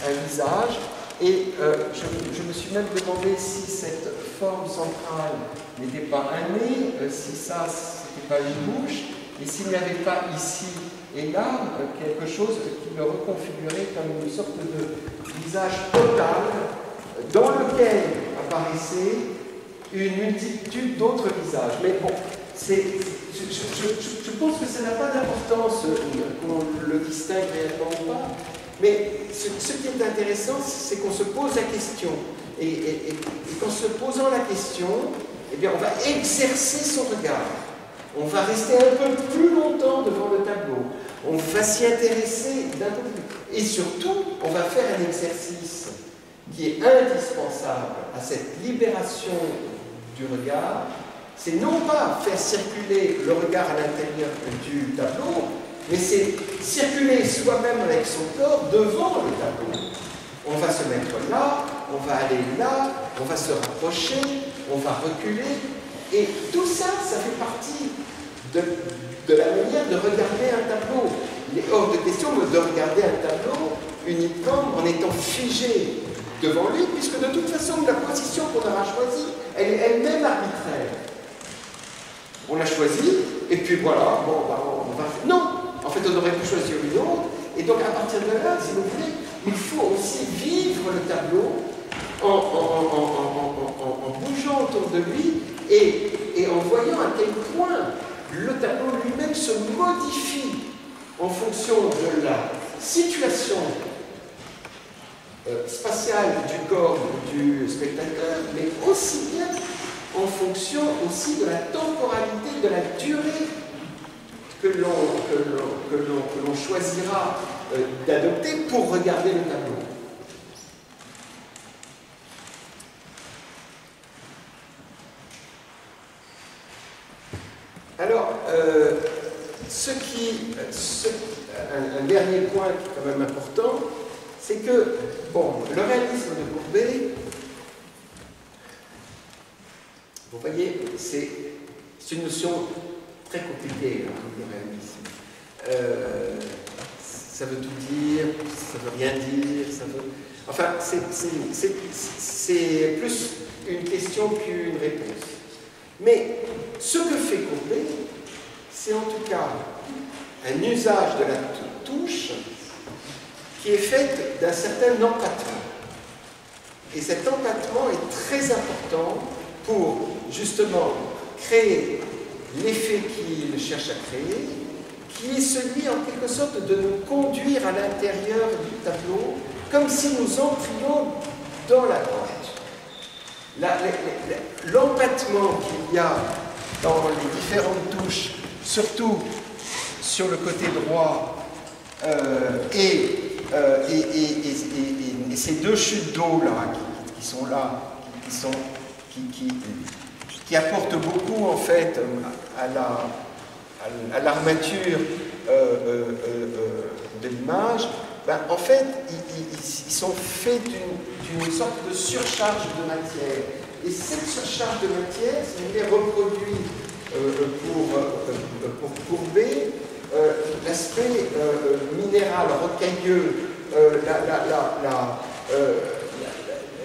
Speaker 2: un visage, et je me suis même demandé si cette forme centrale n'était pas un nez, si ça, c'était pas une bouche, et s'il n'y avait pas ici et là quelque chose qui le reconfigurait comme une sorte de visage total dans lequel apparaissait une multitude d'autres visages. Mais bon, je pense que ça n'a pas d'importance qu'on le distingue réellement ou pas, mais ce qui est intéressant, c'est qu'on se pose la question. Et qu'en se posant la question, eh bien, on va exercer son regard. On va rester un peu plus longtemps devant le tableau. On va s'y intéresser d'un peu plus. Et surtout, on va faire un exercice qui est indispensable à cette libération du regard. C'est non pas faire circuler le regard à l'intérieur du tableau, mais c'est circuler soi-même avec son corps devant le tableau. On va se mettre là, on va aller là, on va se rapprocher, on va reculer. Et tout ça, ça fait partie de la manière de regarder un tableau. Il est hors de question de regarder un tableau uniquement en étant figé devant lui, puisque de toute façon, la position qu'on aura choisie, elle est elle-même arbitraire. On l'a choisie, et puis voilà, bon, on va... Non, en fait, on aurait pu choisir une autre, et donc à partir de là, si vous voulez, il faut aussi vivre le tableau en bougeant autour de lui, et en voyant à quel point le tableau lui-même se modifie en fonction de la situation spatiale du corps du spectateur, mais aussi bien en fonction aussi de la temporalité, de la durée que l'on choisira d'adopter pour regarder le tableau. Alors, un dernier point qui est quand même important, c'est que, bon, le réalisme de Courbet, vous voyez, c'est une notion très compliquée, le réalisme. Ça veut tout dire, ça veut rien dire, ça veut... Enfin, c'est plus une question qu'une réponse. Mais ce que fait Courbet, c'est en tout cas un usage de la touche qui est fait d'un certain empattement. Et cet empattement est très important pour justement créer l'effet qu'il cherche à créer, qui est celui en quelque sorte de nous conduire à l'intérieur du tableau, comme si nous entrions dans la grotte. L'empattement qu'il y a dans les différentes touches, surtout sur le côté droit, et ces deux chutes d'eau là, qui sont là, qui apportent beaucoup en fait à l'armature de l'image, ben, en fait, ils sont faits d'une sorte de surcharge de matière. Et cette surcharge de matière, si vous voulez, reproduit pour courber l'aspect minéral, rocailleux,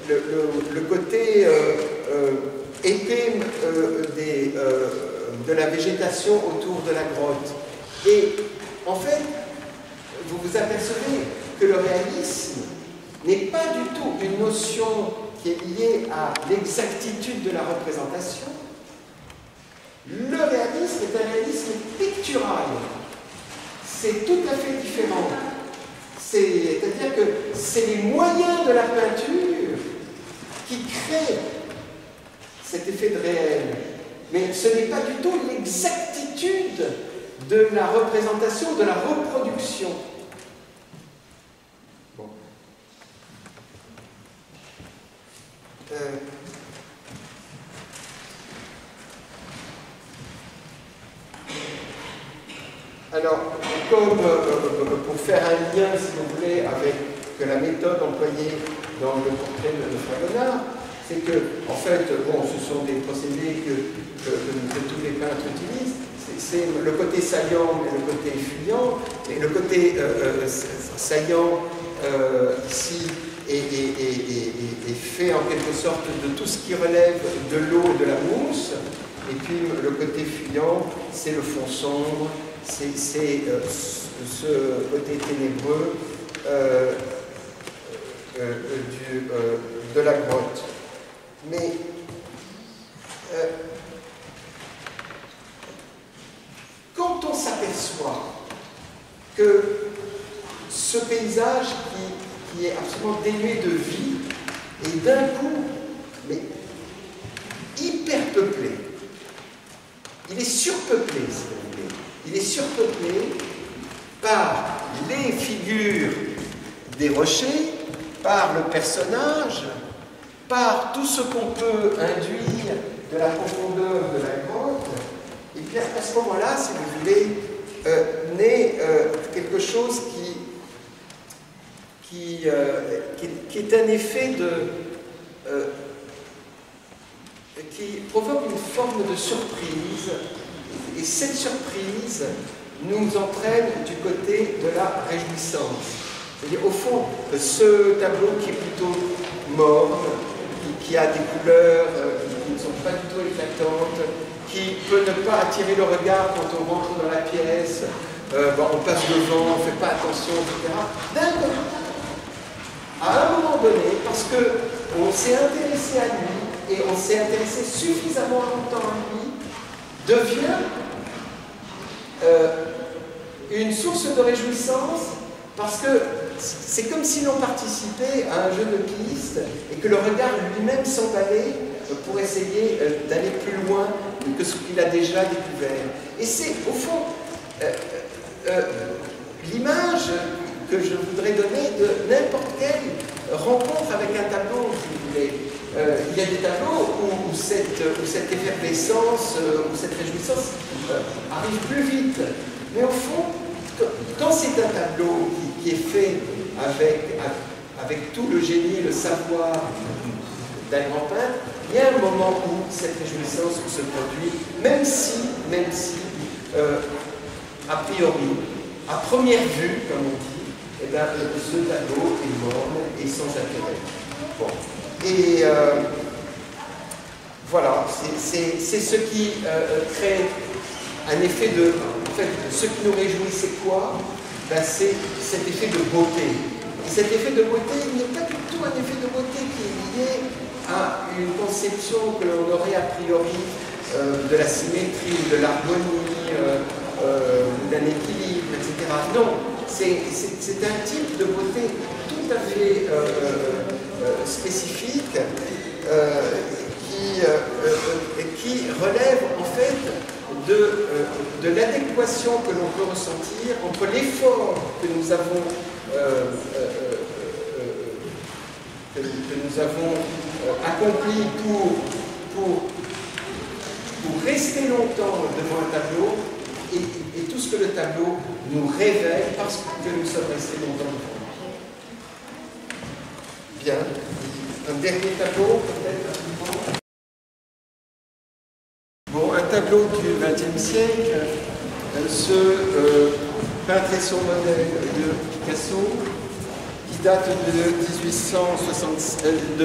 Speaker 2: le côté épais de la végétation autour de la grotte. Et en fait, vous vous apercevez que le réalisme n'est pas du tout une notion qui est liée à l'exactitude de la représentation. Le réalisme est un réalisme pictural. C'est tout à fait différent. C'est-à-dire que c'est les moyens de la peinture qui créent cet effet de réel. Mais ce n'est pas du tout l'exactitude de la représentation, de la reproduction. Bon. Alors, comme pour faire un lien, si vous voulez, avec la méthode employée dans le portrait de Fragonard, c'est que, en fait, bon, ce sont des procédés que tous les peintres utilisent. C'est le côté saillant et le côté fuyant. Et le côté saillant, ici, est fait en quelque sorte de tout ce qui relève de l'eau et de la mousse. Et puis, le côté fuyant, c'est le fond sombre, c'est ce côté ténébreux de la grotte. Mais quand on s'aperçoit que ce paysage qui est absolument dénué de vie est d'un coup mais hyper peuplé, il est surpeuplé, si vous voulez. Il est surpeuplé par les figures des rochers, par le personnage, par tout ce qu'on peut induire de la profondeur de la grotte. Et bien à ce moment-là, si vous voulez, naît quelque chose qui est un effet qui provoque une forme de surprise. Et cette surprise nous entraîne du côté de la réjouissance. C'est-à-dire, au fond, ce tableau qui est plutôt morne, qui a des couleurs qui ne sont pas du tout éclatantes, qui peut ne pas attirer le regard quand on rentre dans la pièce, on passe devant, on ne fait pas attention, etc. D'un coup, à un moment donné, parce qu'on s'est intéressé à lui et on s'est intéressé suffisamment longtemps à lui, devient une source de réjouissance, parce que c'est comme si l'on participait à un jeu de piste et que le regard lui-même s'emballait pour essayer d'aller plus loin que ce qu'il a déjà découvert. Et c'est, au fond, l'image que je voudrais donner de n'importe quelle rencontre avec un tableau, si vous voulez. Il y a des tableaux où cette effervescence, où cette réjouissance arrive plus vite. Mais au fond, quand c'est un tableau qui est fait avec tout le génie, le savoir d'un grand peintre, il y a un moment où cette réjouissance se produit, même si a priori, à première vue, comme on dit, eh bien, ce tableau est morne et sans intérêt. Bon. Et voilà, c'est ce qui crée un effet de... En fait, ce qui nous réjouit, c'est quoi? Ben, c'est cet effet de beauté. Et cet effet de beauté, il n'est pas du tout un effet de beauté qui est lié à une conception que l'on aurait a priori de la symétrie, de l'harmonie, d'un équilibre, etc. Non, c'est un type de beauté tout à fait spécifique qui relève en fait de l'adéquation que l'on peut ressentir entre l'effort que nous avons accompli pour rester longtemps devant un tableau et tout ce que le tableau nous révèle parce que nous sommes restés longtemps devant lui. Bien. Un dernier tableau, peut-être. Bon, un tableau du XXe siècle, ce peintre et son modèle de Picasso, qui date de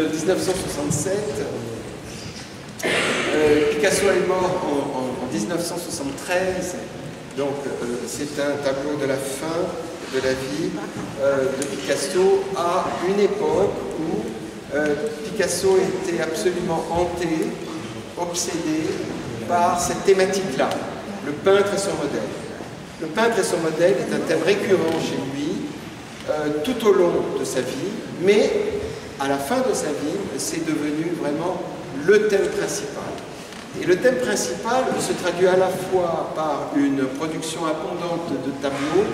Speaker 2: 1967. Picasso est mort en 1973, donc c'est un tableau de la fin de la vie de Picasso à une époque où Picasso était absolument hanté, obsédé par cette thématique-là, le peintre et son modèle. Le peintre et son modèle est un thème récurrent chez lui tout au long de sa vie, mais à la fin de sa vie, c'est devenu vraiment le thème principal. Et le thème principal se traduit à la fois par une production abondante de tableaux,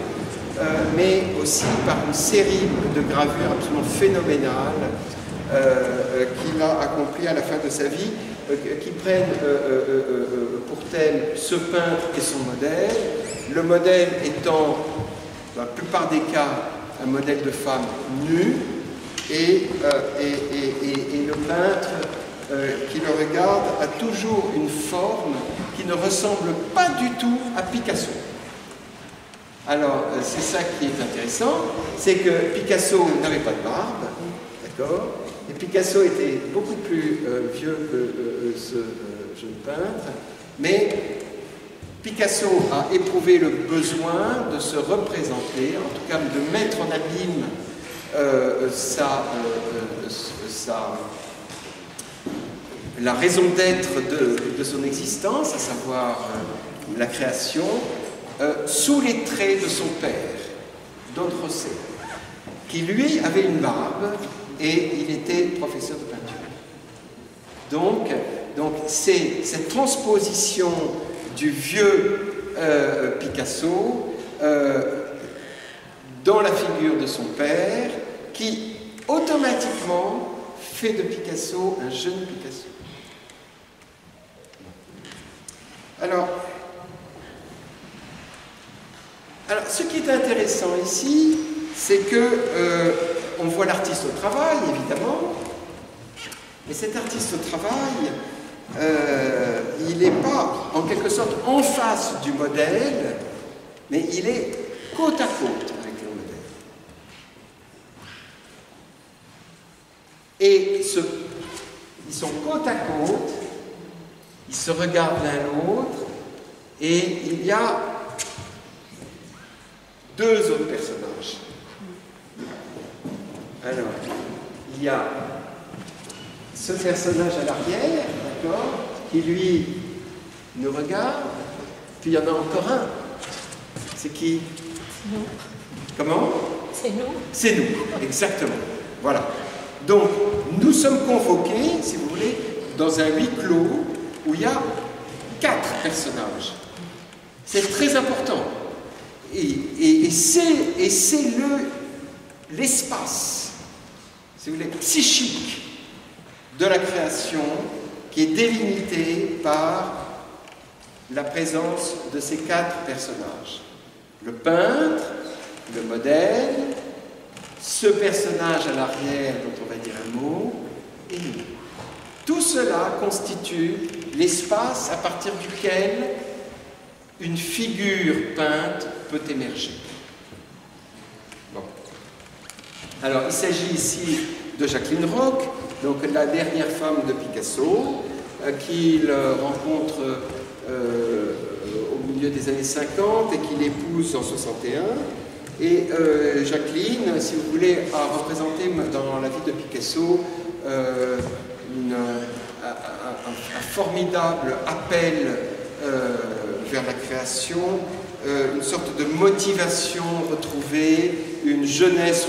Speaker 2: mais aussi par une série de gravures absolument phénoménales qu'il a accomplies à la fin de sa vie, qui prennent pour thème ce peintre et son modèle, le modèle étant, dans la plupart des cas, un modèle de femme nue, et le peintre qui le regarde a toujours une forme qui ne ressemble pas du tout à Picasso. Alors, c'est ça qui est intéressant, c'est que Picasso n'avait pas de barbe, d'accord? Et Picasso était beaucoup plus vieux que ce jeune peintre, mais Picasso a éprouvé le besoin de se représenter, en tout cas de mettre en abîme la raison d'être de son existence, à savoir la création, sous les traits de son père, Don José, qui lui avait une barbe et il était professeur de peinture. Donc c'est cette transposition du vieux Picasso dans la figure de son père qui automatiquement fait de Picasso un jeune Picasso. Alors, ce qui est intéressant ici, c'est que on voit l'artiste au travail, évidemment, mais cet artiste au travail, il n'est pas, en quelque sorte, en face du modèle, mais il est côte à côte avec le modèle. Et ils sont côte à côte, ils se regardent l'un l'autre, et il y a deux autres personnages. Alors, il y a ce personnage à l'arrière, d'accord, qui lui nous regarde, puis il y en a encore un. C'est qui?
Speaker 3: C'est nous.
Speaker 2: Comment?
Speaker 3: C'est nous.
Speaker 2: C'est nous, exactement. Voilà. Donc, nous sommes convoqués, si vous voulez, dans un huis clos où il y a 4 personnages. C'est très important. Et c'est l'espace, si vous voulez, psychique de la création qui est délimité par la présence de ces 4 personnages. Le peintre, le modèle, ce personnage à l'arrière dont on va dire un mot, et nous. Tout cela constitue l'espace à partir duquel une figure peinte peut émerger. Bon. Alors, il s'agit ici de Jacqueline Roch, donc la dernière femme de Picasso, qu'il rencontre au milieu des années 50 et qu'il épouse en 61. Et Jacqueline, si vous voulez, a représenté dans la vie de Picasso un formidable appel vers la création, une sorte de motivation retrouvée, une jeunesse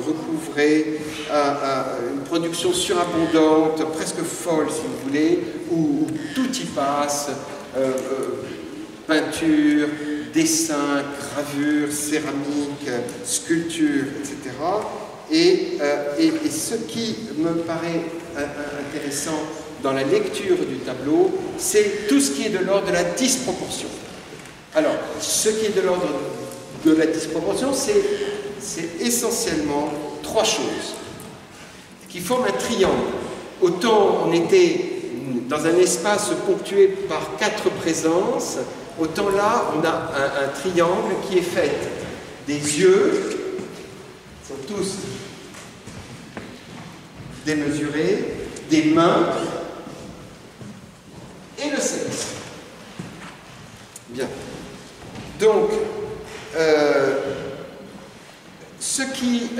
Speaker 2: recouvrée, une production surabondante, presque folle si vous voulez, où tout y passe, peinture, dessin, gravure, céramique, sculpture, etc. Et ce qui me paraît intéressant dans la lecture du tableau, c'est tout ce qui est de l'ordre de la disproportion. Alors, ce qui est de l'ordre de la disproportion, c'est essentiellement trois choses qui forment un triangle. Autant on était dans un espace ponctué par 4 présences, autant là, on a un triangle qui est fait des yeux, ils sont tous démesurés, des mains et le sexe. Bien. Donc, ce qui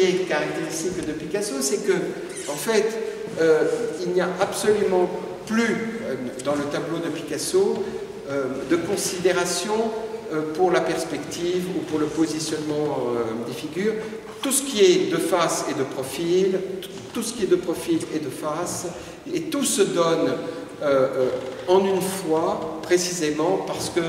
Speaker 2: est caractéristique de Picasso, c'est que, en fait, il n'y a absolument plus dans le tableau de Picasso de considération pour la perspective ou pour le positionnement des figures. Tout ce qui est de face et de profil, tout ce qui est de profil et de face, et tout se donne en une fois, précisément parce que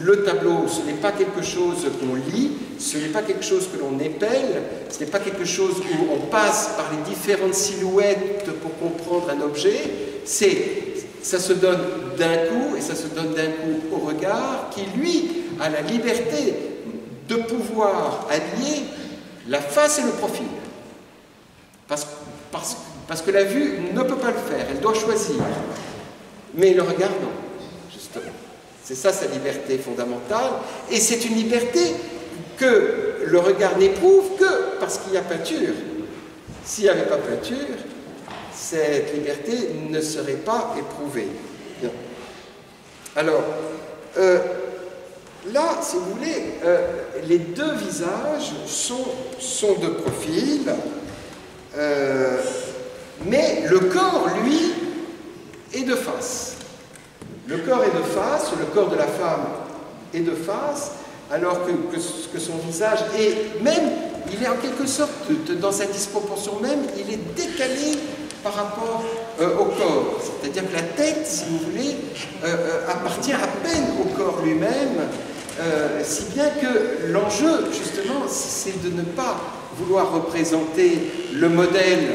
Speaker 2: le tableau, ce n'est pas quelque chose qu'on lit, ce n'est pas quelque chose que l'on épelle, ce n'est pas quelque chose où on passe par les différentes silhouettes pour comprendre un objet, ça se donne d'un coup, et ça se donne d'un coup au regard, qui lui a la liberté de pouvoir allier la face et le profil. Parce que la vue ne peut pas le faire, elle doit choisir. Mais le regard, non, justement. C'est ça sa liberté fondamentale, et c'est une liberté que le regard n'éprouve que parce qu'il y a peinture. S'il n'y avait pas peinture, cette liberté ne serait pas éprouvée. Bien. Alors, là, si vous voulez, les deux visages sont de profil, mais le corps, lui, est de face. Le corps est de face, le corps de la femme est de face, alors que son visage est même, il est en quelque sorte, dans sa disproportion même, il est décalé par rapport au corps. C'est-à-dire que la tête, si vous voulez, appartient à peine au corps lui-même, si bien que l'enjeu, justement, c'est de ne pas vouloir représenter le modèle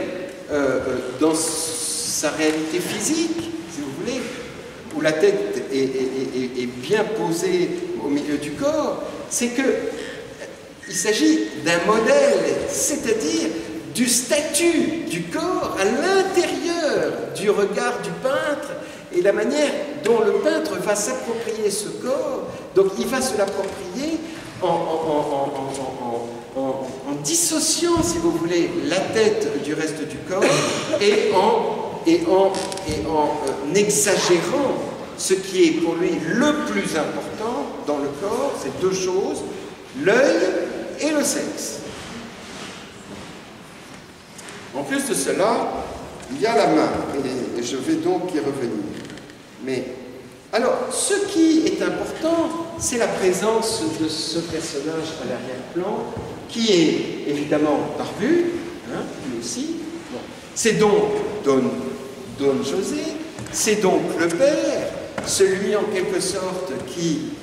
Speaker 2: dans sa réalité physique, si vous voulez, où la tête est bien posée au milieu du corps, c'est qu'il s'agit d'un modèle, c'est-à-dire du statut du corps à l'intérieur du regard du peintre et la manière dont le peintre va s'approprier ce corps. Donc il va se l'approprier en dissociant, si vous voulez, la tête du reste du corps et en exagérant ce qui est pour lui le plus important dans le corps, c'est deux choses, l'œil et le sexe. En plus de cela, il y a la main, et je vais donc y revenir. Mais, alors, ce qui est important, c'est la présence de ce personnage à l'arrière-plan, qui est évidemment barbu, hein, lui aussi. Bon. C'est donc Don José, c'est donc le père, celui en quelque sorte qui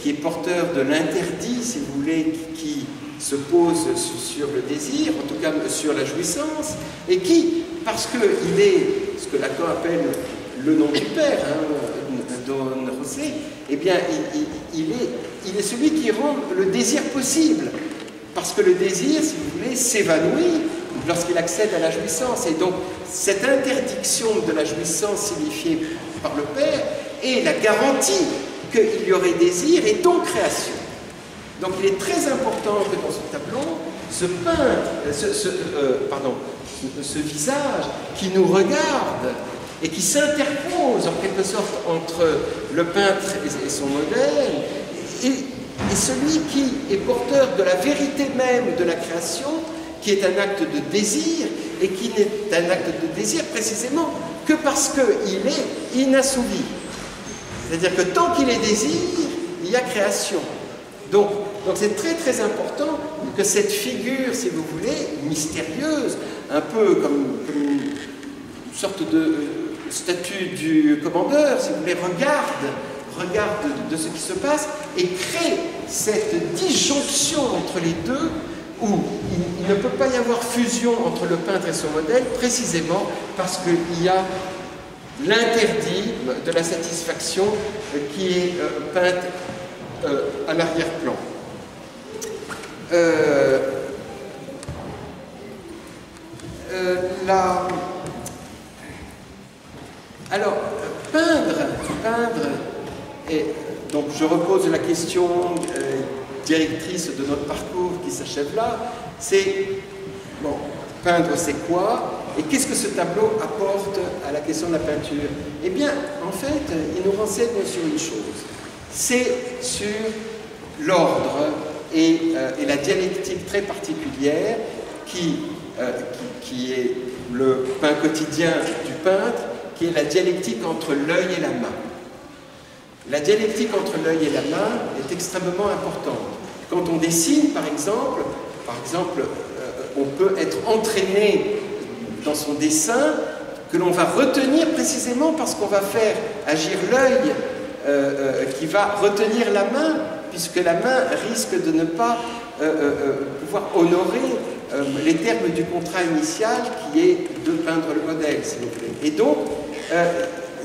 Speaker 2: est porteur de l'interdit, si vous voulez, qui se pose sur le désir, en tout cas sur la jouissance, et qui, parce qu'il est ce que Lacan appelle le nom du père, hein, Don José, eh bien, il est celui qui rend le désir possible, parce que le désir, si vous voulez, s'évanouit lorsqu'il accède à la jouissance, et donc cette interdiction de la jouissance signifiée par le père est la garantie qu'il y aurait désir et donc création. Donc il est très important que dans ce tableau, ce visage qui nous regarde et qui s'interpose en quelque sorte entre le peintre et son modèle, et celui qui est porteur de la vérité même de la création, qui est un acte de désir, et qui n'est un acte de désir précisément que parce qu'il est inassouvi. C'est-à-dire que tant qu'il est désir, il y a création. Donc c'est très très important que cette figure, si vous voulez, mystérieuse, un peu comme une sorte de statue du commandeur, si vous voulez, regarde de ce qui se passe et crée cette disjonction entre les deux où il ne peut pas y avoir fusion entre le peintre et son modèle, précisément parce qu'il y a l'interdit de la satisfaction qui est peinte à l'arrière-plan. Alors, peindre, et donc je repose la question directrice de notre parcours qui s'achève là, c'est, bon, peindre c'est quoi? Et qu'est-ce que ce tableau apporte à la question de la peinture? Eh bien, en fait, il nous renseigne sur une chose, c'est sur l'ordre et la dialectique très particulière qui est le pain quotidien du peintre, qui est la dialectique entre l'œil et la main. La dialectique entre l'œil et la main est extrêmement importante. Quand on dessine, par exemple, on peut être entraîné dans son dessin, que l'on va retenir précisément parce qu'on va faire agir l'œil qui va retenir la main, puisque la main risque de ne pas pouvoir honorer les termes du contrat initial qui est de peindre le modèle, s'il vous plaît. Et donc,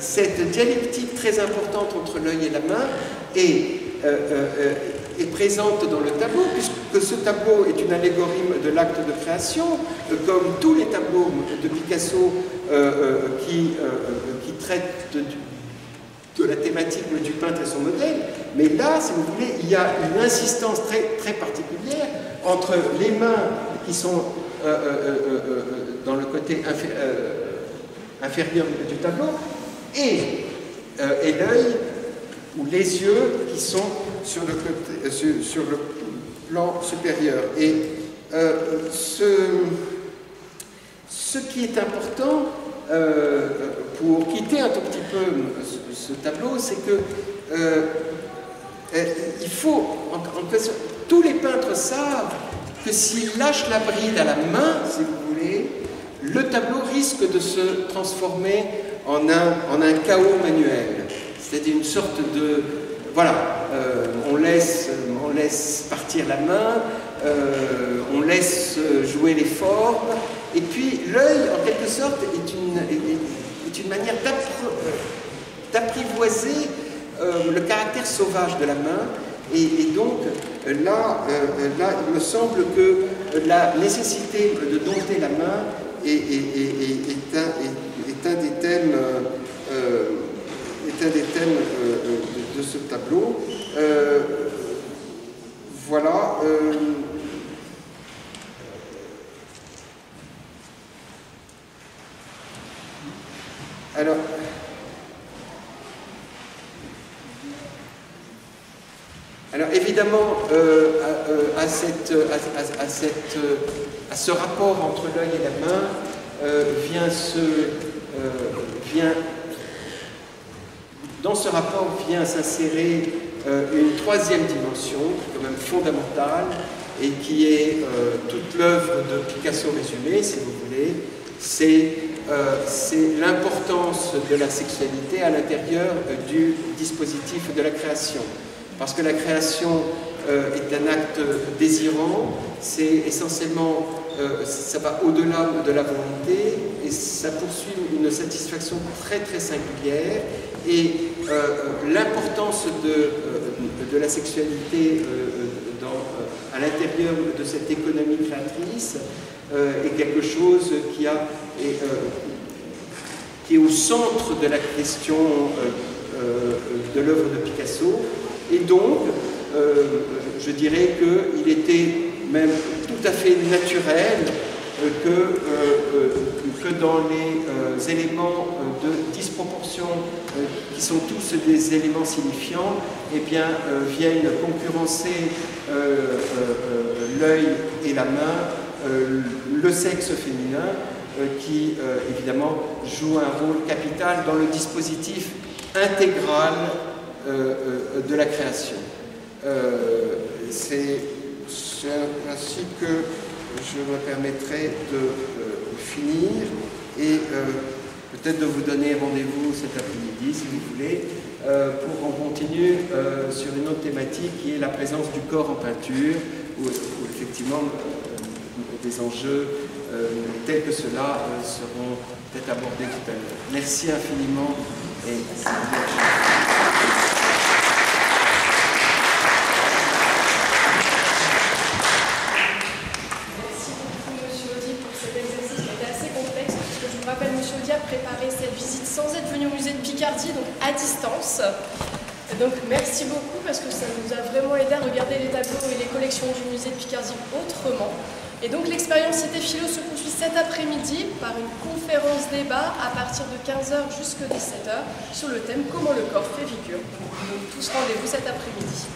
Speaker 2: cette dialectique très importante entre l'œil et la main est présente dans le tableau, puisque ce tableau est une allégorie de l'acte de création, comme tous les tableaux de Picasso qui traitent de la thématique du peintre et son modèle. Mais là, si vous voulez, il y a une insistance très, très particulière entre les mains qui sont dans le côté inférieur du tableau et l'œil ou les yeux qui sont sur le côté, sur le plan supérieur. Et ce qui est important pour quitter un tout petit peu ce tableau, c'est que il faut, tous les peintres savent que s'ils lâchent la bride à la main, si vous voulez, le tableau risque de se transformer en un chaos manuel. C'est-à-dire une sorte de... Voilà, on laisse partir la main, on laisse jouer les formes, et puis l'œil, en quelque sorte, est une manière d'apprivoiser le caractère sauvage de la main. Et donc, là, il me semble que la nécessité de dompter la main est un des thèmes de ce tableau. Voilà. Alors évidemment, à ce rapport entre l'œil et la main, dans ce rapport vient s'insérer une troisième dimension, quand même fondamentale, et qui est toute l'œuvre de Picasso résumée, si vous voulez, c'est l'importance de la sexualité à l'intérieur du dispositif de la création. Parce que la création est un acte désirant, c'est essentiellement, ça va au-delà de la volonté et ça poursuit une satisfaction très très singulière. Et l'importance de la sexualité à l'intérieur de cette économie créatrice est quelque chose qui est au centre de la question de l'œuvre de Picasso. Et donc, je dirais qu'il était même tout à fait naturel que dans les éléments de disproportion qui sont tous des éléments signifiants, eh bien, viennent concurrencer l'œil et la main
Speaker 3: le sexe féminin qui évidemment joue un rôle capital dans le dispositif intégral de la création. C'est ainsi que je me permettrai de finir et peut-être de vous donner rendez-vous cet après-midi, si vous voulez, pour qu'on continue sur une autre thématique qui est la présence du corps en peinture, où effectivement des enjeux tels que ceux-là seront peut-être abordés tout à l'heure. Merci infiniment et
Speaker 1: je rappelle, M. Audy a préparé cette visite sans être venu au musée de Picardie, donc à distance. Donc merci beaucoup parce que ça nous a vraiment aidé à regarder les tableaux et les collections du musée de Picardie autrement. Et donc l'expérience Cité Philo se poursuit cet après-midi par une conférence débat à partir de 15h jusqu'à 17h sur le thème « Comment le corps fait figure ». Donc tous rendez-vous cet après-midi.